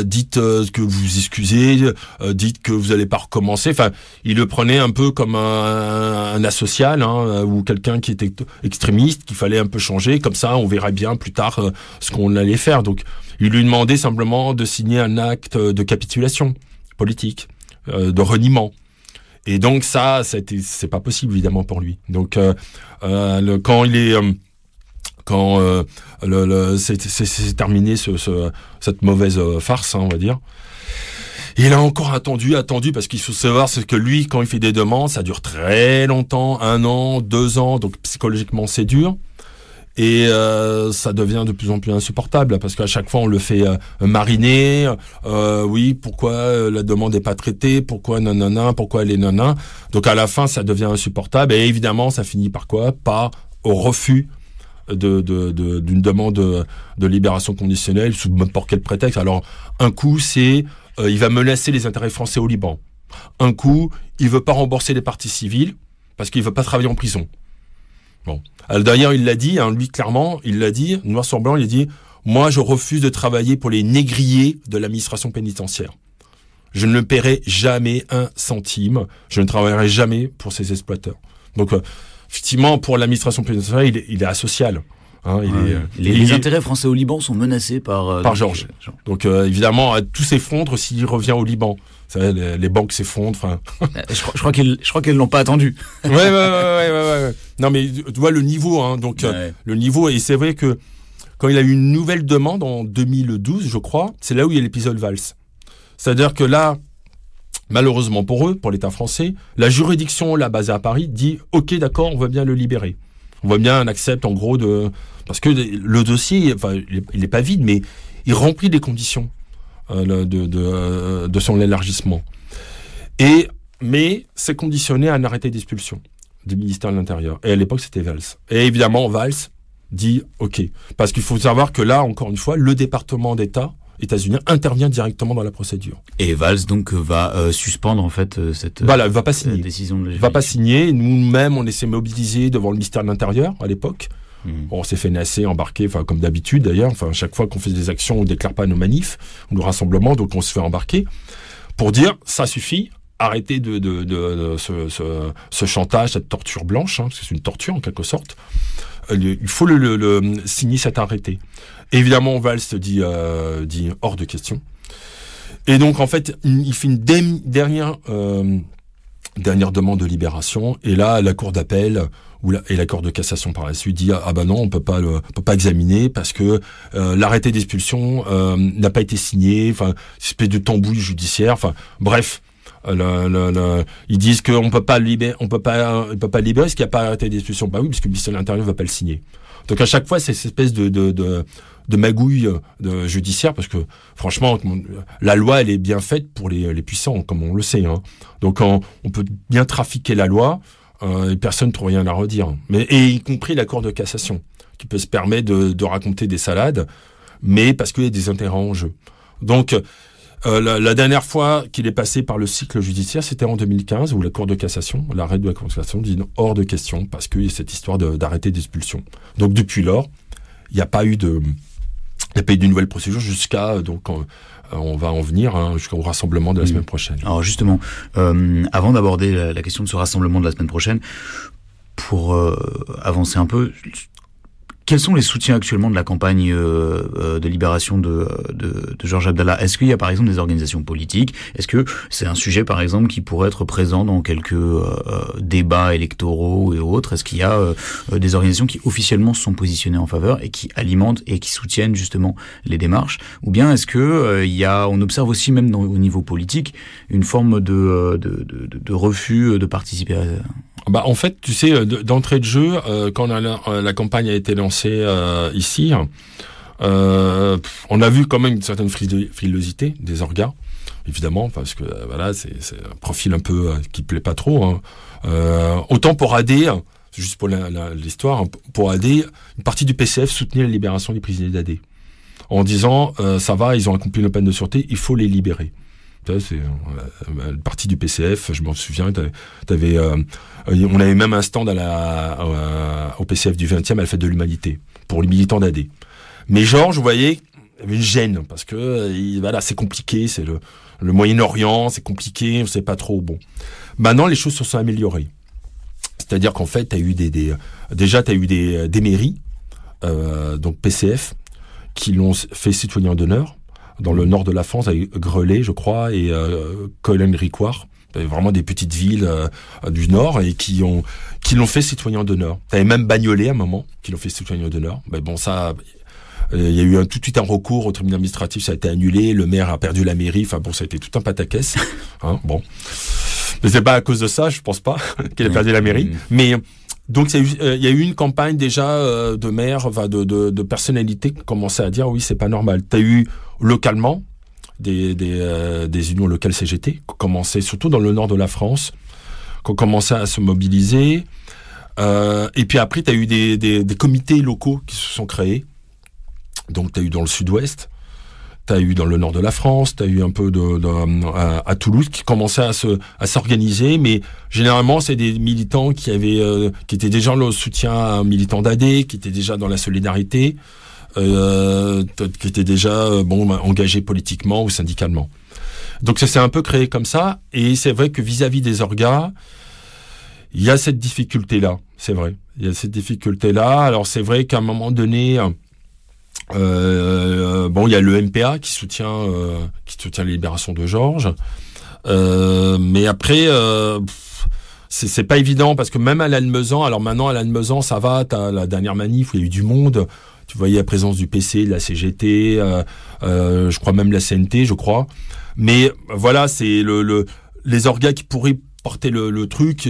dites que vous excusez, dites que vous allez pas recommencer. Enfin, il le prenait un peu comme un asocial, hein, ou quelqu'un qui était extrémiste, qu'il fallait un peu changer. Comme ça, on verrait bien plus tard ce qu'on allait faire. Donc, il lui demandait simplement de signer un acte de capitulation politique, de reniement. Et donc ça, c'est pas possible évidemment pour lui. Donc, quand il est c'est terminé cette mauvaise farce, hein, on va dire. Il a encore attendu, parce qu'il faut savoir, c'est que lui, quand il fait des demandes, ça dure très longtemps, 1 an, 2 ans, donc psychologiquement c'est dur. Et ça devient de plus en plus insupportable, parce qu'à chaque fois on le fait mariner. Oui, pourquoi la demande n'est pas traitée, pourquoi nanana, pourquoi elle est nanana. Donc à la fin, ça devient insupportable, et évidemment, ça finit par quoi? Par au refus d'une demande de libération conditionnelle sous n'importe quel prétexte. Alors un coup c'est il va menacer les intérêts français au Liban. Un coup il veut pas rembourser les parties civiles parce qu'il veut pas travailler en prison. Bon. Alors d'ailleurs il l'a dit, hein, lui clairement il l'a dit noir sur blanc, il a dit moi je refuse de travailler pour les négriers de l'administration pénitentiaire. Je ne paierai jamais 1 centime. Je ne travaillerai jamais pour ces exploiteurs. Donc effectivement, pour l'administration pénitentiaire, il est asocial. Hein, les intérêts français au Liban sont menacés par Georges. Donc évidemment, tout s'effondre s'il revient au Liban. Savez, les banques s'effondrent. Je crois qu'elles l'ont pas attendu. Ouais. Non, mais tu vois le niveau. Hein, donc le niveau, et c'est vrai que quand il a eu une nouvelle demande en 2012, je crois, c'est là où il y a l'épisode Valls. C'est-à-dire que là, malheureusement pour eux, pour l'État français, la juridiction là basée à Paris dit « Ok, d'accord, on va bien le libérer. On va bien, on accepte en gros de... » Parce que le dossier, enfin, il n'est pas vide, mais il remplit des conditions de son élargissement. Mais c'est conditionné à un arrêté d'expulsion du ministère de l'Intérieur. Et à l'époque, c'était Valls. Et évidemment, Valls dit « Ok ». Parce qu'il faut savoir que là, encore une fois, le département d'État états-unien intervient directement dans la procédure. Et Valls donc va suspendre en fait cette voilà, va pas signer. Décision de la va pas signer. Nous-mêmes, on s'est mobilisés devant le ministère de l'Intérieur à l'époque. Bon, on s'est fait nasser, embarquer, enfin comme d'habitude d'ailleurs. Enfin, chaque fois qu'on fait des actions, on déclare pas nos manifs ou nos rassemblements, donc on se fait embarquer pour dire ça suffit. Arrêtez ce chantage, cette torture blanche, hein, parce que c'est une torture en quelque sorte. Il faut le signer cet arrêté. Évidemment, Valls dit hors de question. Et donc, en fait, il fait une dernière demande de libération. Et là, la cour d'appel et la cour de cassation par la suite dit ah ben non, on peut pas examiner parce que l'arrêté d'expulsion n'a pas été signé. Enfin, une espèce de tambouille judiciaire. Enfin, bref. Ils disent qu'on peut pas libérer, il peut pas libérer parce qu'il n'y a pas arrêté d'expulsion. Bah oui, parce que le ministère de l'Intérieur va pas le signer. Donc à chaque fois, c'est cette espèce de magouille judiciaire parce que franchement, la loi elle est bien faite pour les puissants, comme on le sait. Hein. Donc on peut bien trafiquer la loi et personne ne trouve rien à redire. Et y compris la Cour de cassation qui peut se permettre de raconter des salades, mais parce qu'il y a des intérêts en jeu. Donc la dernière fois qu'il est passé par le cycle judiciaire, c'était en 2015, où la Cour de cassation, l'arrêt de la Cour de cassation dit hors de question, parce qu'il y a cette histoire d'arrêté d'expulsion. Donc depuis lors, il n'y a pas eu de nouvelle procédure jusqu'à, donc on va en venir jusqu'au rassemblement de la semaine prochaine. Alors justement, avant d'aborder la question de ce rassemblement de la semaine prochaine, pour avancer un peu, Quels sont les soutiens actuellement de la campagne de libération de Georges Abdallah? Est-ce qu'il y a par exemple des organisations politiques? Est-ce que c'est un sujet par exemple qui pourrait être présent dans quelques débats électoraux et autres? Est-ce qu'il y a des organisations qui officiellement se sont positionnées en faveur et qui alimentent et qui soutiennent justement les démarches? Ou bien est-ce que on observe aussi même au niveau politique une forme de refus de participer à... En fait, tu sais, d'entrée de jeu, quand la campagne a été lancée ici, on a vu quand même une certaine frilosité des orgas, évidemment, parce que voilà, c'est un profil un peu qui plaît pas trop. Hein. Autant pour AD, juste pour l'histoire, pour AD, une partie du PCF soutenait la libération des prisonniers d'AD, en disant ça va, ils ont accompli une peine de sûreté, il faut les libérer. C'est une partie du PCF, je m'en souviens, on avait même un stand au PCF du 20e à la Fête de l'Humanité, pour les militants d'AD. Mais Georges, vous voyez, il y avait une gêne, parce que voilà, c'est compliqué, c'est le Moyen-Orient, c'est compliqué, on sait pas trop. Bon. Maintenant, les choses se sont améliorées. C'est-à-dire qu'en fait, tu as eu des mairies, donc PCF, qui l'ont fait citoyen d'honneur, dans le nord de la France, avec Grelais, je crois, et Colin-Ricoire. Vraiment des petites villes du nord et qui l'ont fait citoyen d'honneur. T'avais même Bagnolet à un moment qui l'ont fait citoyen d'honneur. Mais bon, ça, il y a eu tout de suite un recours au tribunal administratif, ça a été annulé. Le maire a perdu la mairie. Enfin bon, ça a été tout un pataquès. Hein, bon, mais c'est pas à cause de ça, je pense pas qu'il a perdu la mairie. Mais donc il y a eu une campagne déjà de maires, de personnalités qui commençaient à dire oui, c'est pas normal. T'as eu localement des unions locales CGT qui ont commencé, surtout dans le nord de la France, qui ont commencé à se mobiliser. Et puis après, tu as eu des comités locaux qui se sont créés. Donc, tu as eu dans le sud-ouest, tu as eu dans le nord de la France, tu as eu un peu à Toulouse qui commençaient à s'organiser. Mais généralement, c'est des militants qui étaient déjà dans le soutien à un militant d'AD, qui étaient déjà dans la solidarité, qui était déjà engagé politiquement ou syndicalement. Donc ça s'est un peu créé comme ça, et c'est vrai que vis-à-vis des orgas, il y a cette difficulté-là, c'est vrai. Il y a cette difficulté-là. Alors c'est vrai qu'à un moment donné, il y a le MPA qui soutient la libération de Georges, mais après c'est pas évident, parce que même à Lannemezan, alors maintenant à Lannemezan ça va, t'as la dernière manif où il y a eu du monde. Tu voyais la présence du PC, de la CGT, je crois même la CNT, je crois. Mais voilà, c'est les orgas qui pourraient porter le truc,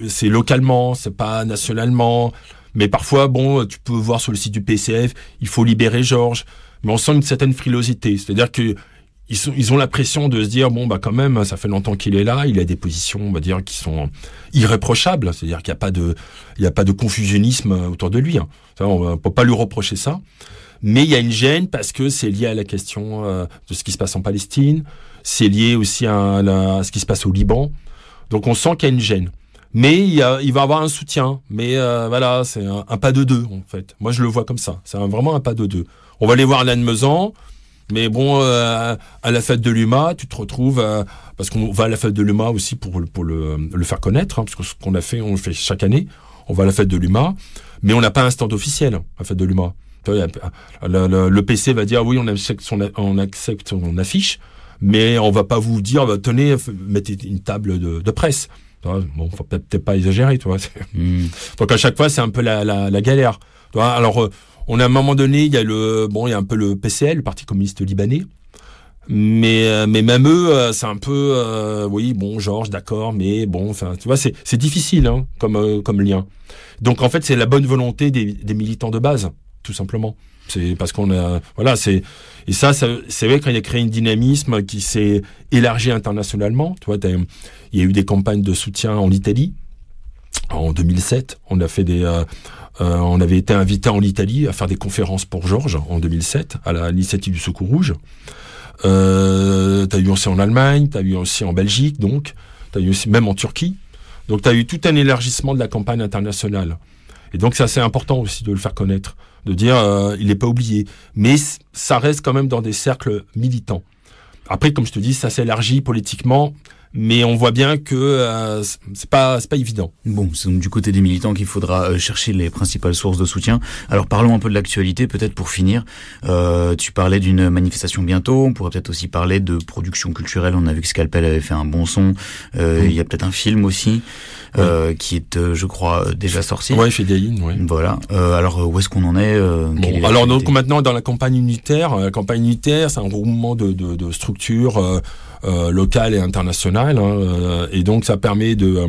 c'est localement, c'est pas nationalement. Mais parfois, bon, tu peux voir sur le site du PCF, il faut libérer Georges. Mais on sent une certaine frilosité. C'est-à-dire que ils ont la pression de se dire, bon, bah, quand même, ça fait longtemps qu'il est là, il a des positions, on va dire, qui sont irréprochables. C'est-à-dire qu'il n'y a pas de confusionnisme autour de lui. Hein. Ça, on ne peut pas lui reprocher ça. Mais il y a une gêne parce que c'est lié à la question de ce qui se passe en Palestine. C'est lié aussi à ce qui se passe au Liban. Donc, on sent qu'il y a une gêne. Mais il va avoir un soutien. Mais voilà, c'est un pas de deux, en fait. Moi, je le vois comme ça. C'est vraiment un pas de deux. On va aller voir Lannemezan. Mais bon, à la fête de l'UMA, tu te retrouves, parce qu'on va à la fête de l'UMA aussi pour le faire connaître, hein, parce que ce qu'on a fait, on le fait chaque année. On va à la fête de l'UMA, mais on n'a pas un stand officiel à la fête de l'UMA. Le PC va dire oui, on accepte son affiche, mais on va pas vous dire tenez, mettez une table de presse. Bon, faut peut-être pas exagérer, tu vois. Donc à chaque fois, c'est un peu la galère. Tu vois, alors. On a à un moment donné, il y a un peu le PCL, le Parti communiste libanais, mais même eux, c'est un peu, oui, bon, Georges, d'accord, mais bon, enfin, tu vois, c'est difficile, hein, comme lien. Donc en fait, c'est la bonne volonté des militants de base, tout simplement. C'est parce qu'on a, voilà, c'est vrai quand il a créé un dynamisme qui s'est élargi internationalement. Tu vois, il y a eu des campagnes de soutien en Italie en 2007. On avait été invité en Italie à faire des conférences pour Georges en 2007 à l'initiative du Secours Rouge. T'as eu aussi en Allemagne, t'as eu aussi en Belgique, donc t'as eu aussi même en Turquie. Donc t'as eu tout un élargissement de la campagne internationale. Et donc c'est assez important aussi de le faire connaître, de dire il n'est pas oublié, mais ça reste quand même dans des cercles militants. Après, comme je te dis, ça s'élargit politiquement. mais on voit bien que c'est pas évident. Bon, c'est donc du côté des militants qu'il faudra chercher les principales sources de soutien. Alors parlons un peu de l'actualité, peut-être pour finir. Tu parlais d'une manifestation bientôt, on pourrait peut-être aussi parler de production culturelle. On a vu que Scalpel avait fait un bon son. Il y a peut-être un film aussi qui est, je crois, déjà sorti. Ouais, chez Gaïn, ouais. Voilà. Alors où est-ce qu'on en est, bon, alors donc maintenant dans la campagne unitaire, c'est un regroupement de structures locales et internationales, et donc ça permet de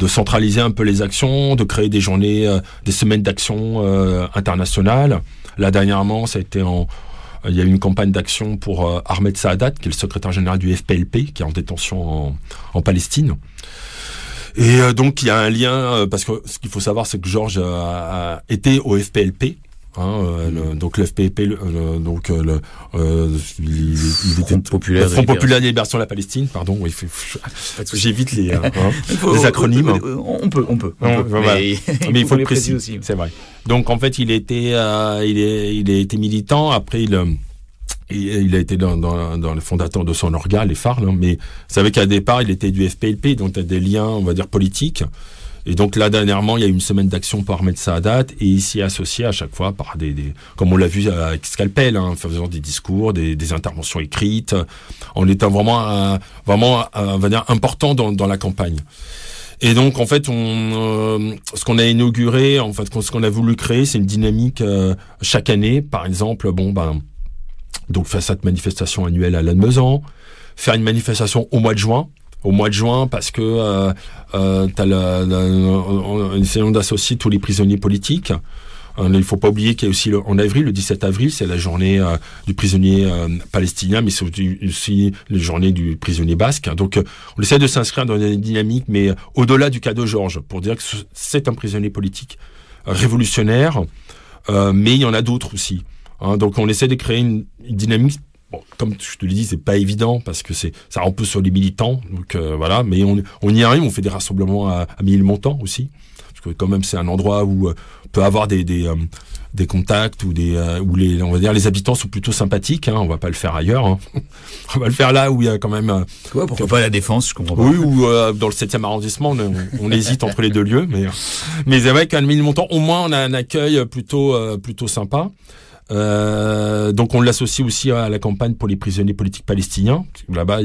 centraliser un peu les actions, de créer des journées, des semaines d'action internationales. Là dernièrement, ça a été il y a eu une campagne d'action pour Ahmed Saadat, qui est le secrétaire général du FPLP, qui est en détention en Palestine. Et donc il y a un lien, parce que ce qu'il faut savoir, c'est que Georges a été au FPLP. Donc le FPLP, Front Populaire de Libération de la Palestine, pardon. Oui, j'évite les acronymes. On peut. Mais il faut le préciser aussi. C'est vrai. Donc en fait, il a été militant. Après, il a été dans les fondateurs de son organe, les phares. Mais vous savez qu'à départ, il était du FPLP, donc il y a des liens, on va dire, politiques. Et donc là, dernièrement, il y a eu une semaine d'action pour Ahmed Saadat, et il s'y est associé à chaque fois par comme on l'a vu avec Scalpel, faisant des discours, des interventions écrites, en étant vraiment, on va dire, important dans la campagne. Et donc, en fait, ce qu'on a inauguré, en fait, ce qu'on a voulu créer, c'est une dynamique chaque année. Par exemple, donc faire cette manifestation annuelle à Lannemezan, faire une manifestation au mois de juin, parce que essayons d'associer tous les prisonniers politiques. Il ne faut pas oublier qu'il y a aussi en avril, le 17 avril, c'est la journée du prisonnier palestinien, mais c'est aussi la journée du prisonnier basque. Donc on essaie de s'inscrire dans une dynamique, mais au-delà du cas de Georges, pour dire que c'est un prisonnier politique révolutionnaire, mais il y en a d'autres aussi. Donc on essaie de créer une dynamique. Bon, comme je te l'ai dit, c'est pas évident parce que ça rend un peu sur les militants, donc voilà. Mais on y arrive, on fait des rassemblements à Ménilmontant aussi, parce que quand même c'est un endroit où on peut avoir des contacts où on va dire les habitants sont plutôt sympathiques. On va pas le faire ailleurs. On va le faire là où il y a quand même. Pourquoi pas la Défense, je comprends pas. Oui, ou dans le 7e arrondissement, on hésite entre les deux lieux, mais c'est vrai qu'à Ménilmontant, au moins on a un accueil plutôt sympa. Donc on l'associe aussi à la campagne pour les prisonniers politiques palestiniens. Là-bas,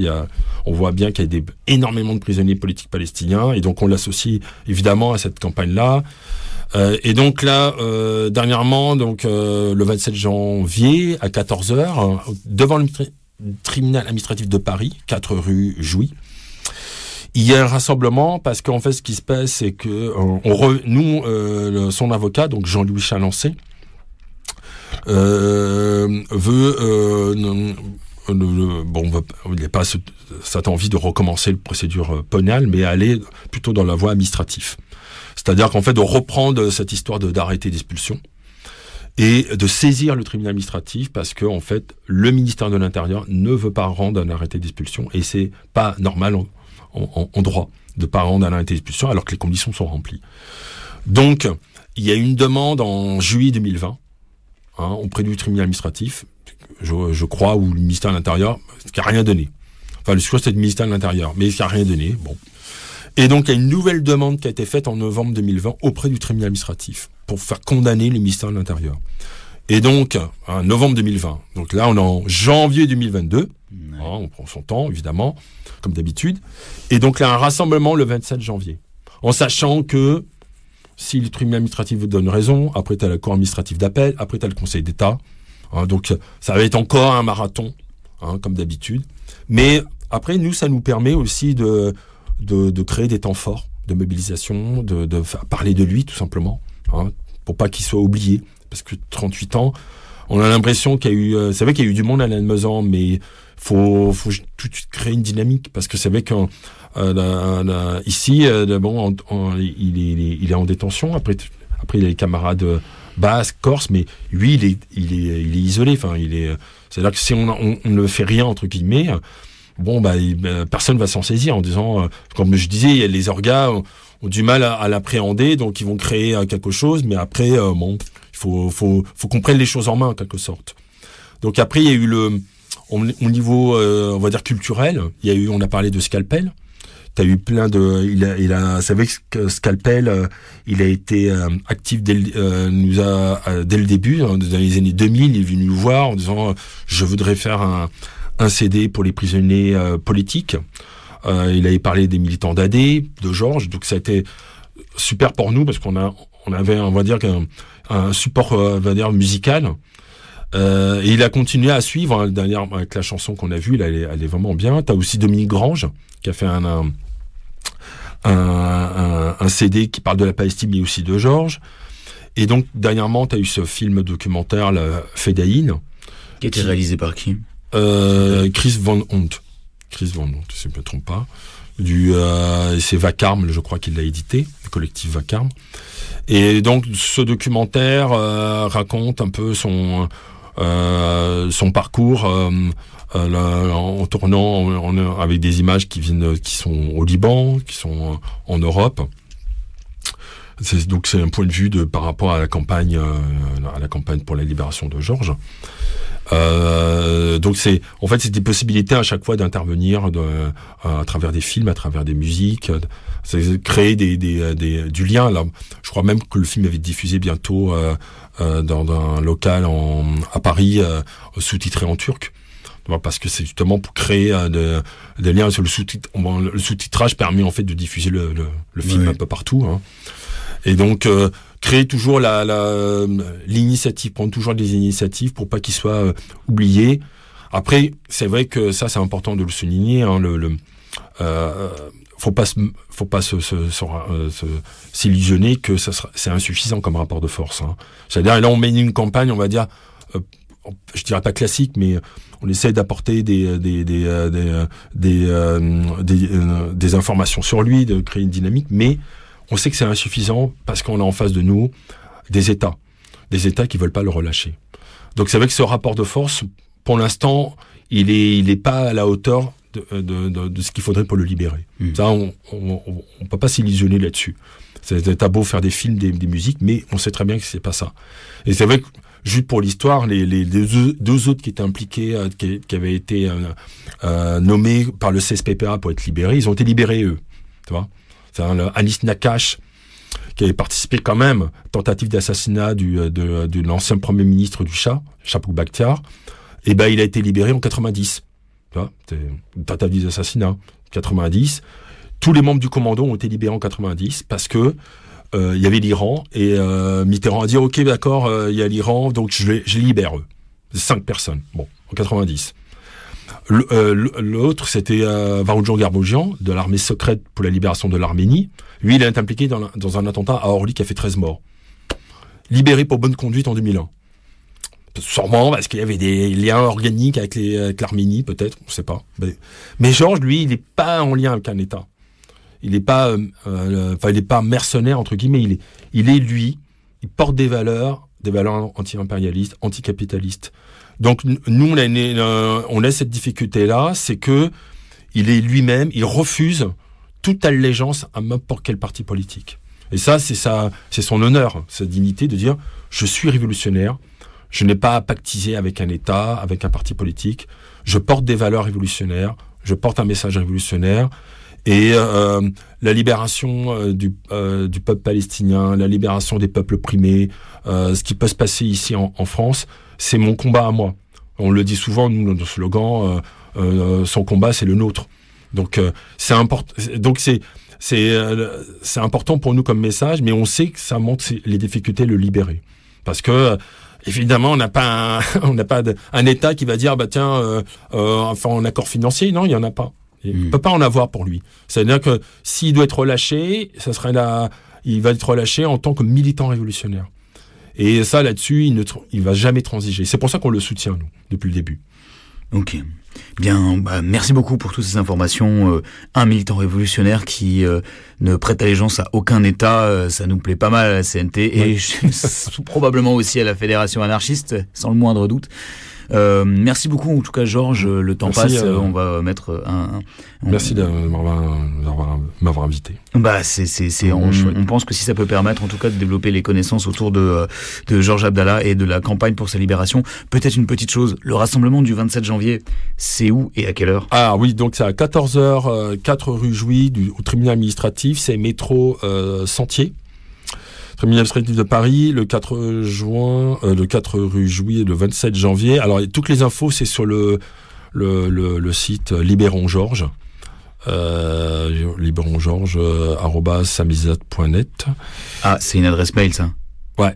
on voit bien qu'il y a énormément de prisonniers politiques palestiniens, et donc on l'associe évidemment à cette campagne-là. Et donc là, dernièrement, le 27 janvier à 14h, devant le tribunal administratif de Paris, 4 rue Jouy, il y a un rassemblement parce qu'en fait, ce qui se passe, c'est que son avocat, donc Jean-Louis Chalancé, il n'a pas cette envie de recommencer la procédure pénale, mais aller plutôt dans la voie administrative. C'est-à-dire qu'en fait, de reprendre cette histoire d'arrêté d'expulsion et de saisir le tribunal administratif, parce que en fait, le ministère de l'Intérieur ne veut pas rendre un arrêté d'expulsion, et c'est pas normal en droit de pas rendre un arrêté d'expulsion alors que les conditions sont remplies. Donc, il y a une demande en juillet 2020. Auprès du tribunal administratif, je crois, ou le ministère de l'Intérieur, qui n'a rien donné. Enfin, je crois que c'est le ministère de l'Intérieur, mais qui n'a rien donné. Bon. Et donc, il y a une nouvelle demande qui a été faite en novembre 2020 auprès du tribunal administratif pour faire condamner le ministère de l'Intérieur. Et donc, novembre 2020. Donc là, on est en janvier 2022. On prend son temps, évidemment, comme d'habitude. Et donc là, un rassemblement le 27 janvier. En sachant que si le tribunal administratif vous donne raison, après tu as la cour administrative d'appel, après tu as le Conseil d'État. Donc ça va être encore un marathon, comme d'habitude. Mais après, nous, ça nous permet aussi de créer des temps forts de mobilisation, de faire parler de lui, tout simplement, pour pas qu'il soit oublié. Parce que 38 ans, on a l'impression qu'il y a eu... c'est vrai qu'il y a eu du monde à Lannemezan, mais faut tout de suite créer une dynamique. Parce que c'est vrai que ici, il est en détention. Après, il a les camarades basques, corses, mais lui, il est isolé. Enfin, c'est-à-dire que si on ne fait rien, entre guillemets, personne va s'en saisir en disant, comme je disais, les orgas ont du mal à l'appréhender, donc ils vont créer quelque chose, mais après, il faut qu'on prenne les choses en main, en quelque sorte. Donc après, il y a eu au niveau, on va dire culturel, on a parlé de Scalpel. T'as eu plein de, c'est vrai que Scalpel, il a été actif dès le début, dans les années 2000, il est venu nous voir en disant, je voudrais faire un CD pour les prisonniers politiques. Il avait parlé des militants d'AD, de Georges, donc ça a été super pour nous parce qu'on avait, on va dire, un support, on va dire, musical. Et il a continué à suivre, hein, dernière, avec la chanson qu'on a vue, elle est vraiment bien. T'as aussi Dominique Grange, qui a fait un CD qui parle de la Palestine, mais aussi de Georges. Et donc, dernièrement, t'as eu ce film documentaire, Fedaïn. Qui a été réalisé par qui? Chris Van Hont, si je ne me trompe pas. C'est Vacarme, je crois qu'il l'a édité, le collectif Vacarme. Et donc, ce documentaire raconte un peu son parcours en tournant avec des images qui sont au Liban, qui sont en Europe. Donc c'est un point de vue par rapport à la campagne pour la libération de Georges. Donc c'est des possibilités à chaque fois d'intervenir à travers des films, à travers des musiques, c'est créer du lien. Là, je crois même que le film va être diffusé bientôt dans un local à Paris, sous-titré en turc. Parce que c'est justement pour créer des liens sur le sous-titrage permet en fait de diffuser le film un peu partout, hein. Et donc créer toujours l'initiative, prendre toujours des initiatives pour pas qu'ils soient oubliés. Après, c'est vrai que ça c'est important de le souligner, hein, faut pas s'illusionner que c'est insuffisant comme rapport de force, hein. C'est-à-dire là on mène une campagne, on va dire je dirais pas classique, mais on essaie d'apporter des informations sur lui, de créer une dynamique, mais on sait que c'est insuffisant parce qu'on a en face de nous des États qui veulent pas le relâcher. Donc c'est vrai que ce rapport de force, pour l'instant, il est pas à la hauteur de ce qu'il faudrait pour le libérer. Ça, on peut pas s'illusionner là-dessus. T'as beau faire des films, des musiques, mais on sait très bien que c'est pas ça. Et c'est vrai que juste pour l'histoire, les deux autres qui étaient impliqués, qui avaient été nommés par le CSPPA pour être libérés, ils ont été libérés eux. Tu vois, c'est Anis Nakache qui avait participé quand même tentative d'assassinat de l'ancien premier ministre du Shah, Chapou Bakhtiar. Et ben il a été libéré en 90. Tu vois, c'est une tentative d'assassinat 90. Tous les membres du commando ont été libérés en 90 parce que il y avait l'Iran et Mitterrand a dit ok d'accord, il y a l'Iran, donc je libère eux. 5 personnes. Bon, en 90. L'autre, c'était Varoujan Garboujian, de l'armée secrète pour la libération de l'Arménie. Lui, il a été impliqué dans un attentat à Orly qui a fait 13 morts. Libéré pour bonne conduite en 2001. Sûrement parce qu'il y avait des liens organiques avec l'Arménie, peut-être, on ne sait pas. Mais Georges, lui, il n'est pas en lien avec un État. Il n'est pas, il n'est pas mercenaire entre guillemets. Il porte des valeurs anti-impérialistes, anticapitalistes. Donc nous, on a cette difficulté-là, c'est que il est lui-même, il refuse toute allégeance à n'importe quel parti politique. Et ça, c'est son honneur, sa dignité de dire je suis révolutionnaire, je n'ai pas à pactiser avec un État, avec un parti politique. Je porte des valeurs révolutionnaires, je porte un message révolutionnaire. Et la libération du peuple palestinien, la libération des peuples opprimés, ce qui peut se passer ici en France, c'est mon combat à moi. On le dit souvent, nous, dans notre slogan, son combat, c'est le nôtre. Donc c'est important. Donc c'est important pour nous comme message, mais on sait que ça montre les difficultés de le libérer, parce que évidemment, on n'a pas un État qui va dire bah tiens, enfin en accord financier, non, il y en a pas. Il peut pas en avoir pour lui. C'est-à-dire que s'il doit être relâché, il va être relâché en tant que militant révolutionnaire. Et ça, là-dessus, il va jamais transiger. C'est pour ça qu'on le soutient, nous, depuis le début. Ok. Bien, merci beaucoup pour toutes ces informations. Un militant révolutionnaire qui ne prête allégeance à aucun État, ça nous plaît pas mal à la CNT, et probablement aussi à la Fédération anarchiste, sans le moindre doute. Merci beaucoup en tout cas Georges, le temps Merci, passe, on va mettre Merci de m'avoir invité. Bah on pense que si ça peut permettre en tout cas de développer les connaissances autour de Georges Abdallah et de la campagne pour sa libération, peut-être une petite chose, le rassemblement du 27 janvier, c'est où et à quelle heure? Ah oui, donc c'est à 14h, 4 rue Jouy, au tribunal administratif, c'est métro Sentier. Tribunal administratif de Paris, le 4 rue Jouy et le 27 janvier. Alors toutes les infos, c'est sur le site Libérons Georges. libérongeorges@samizdat.net. Ah, c'est une adresse mail ça? Ouais.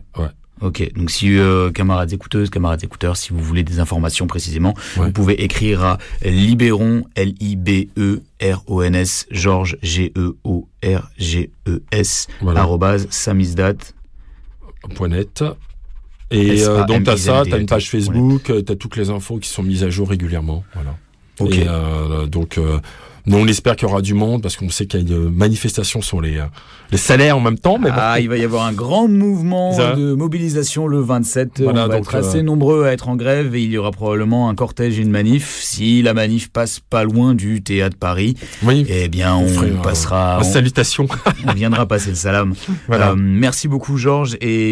Ok, donc si camarades écouteuses, camarades écouteurs, si vous voulez des informations précisément, vous pouvez écrire à Libérons, LIBERONS, Georges, GEORGES, @samizdat.net. Et donc t'as ça, t'as une page Facebook, t'as toutes les infos qui sont mises à jour régulièrement. Voilà. Ok. Et nous on espère qu'il y aura du monde parce qu'on sait qu'il y a une manifestation sur les salaires en même temps. Mais bon. Il va y avoir un grand mouvement de mobilisation le 27. Voilà, on va être assez nombreux à être en grève et il y aura probablement un cortège et une manif. Si la manif passe pas loin du théâtre Paris, eh bien on passera. Salutation. On viendra passer le salam. Voilà. Merci beaucoup Georges et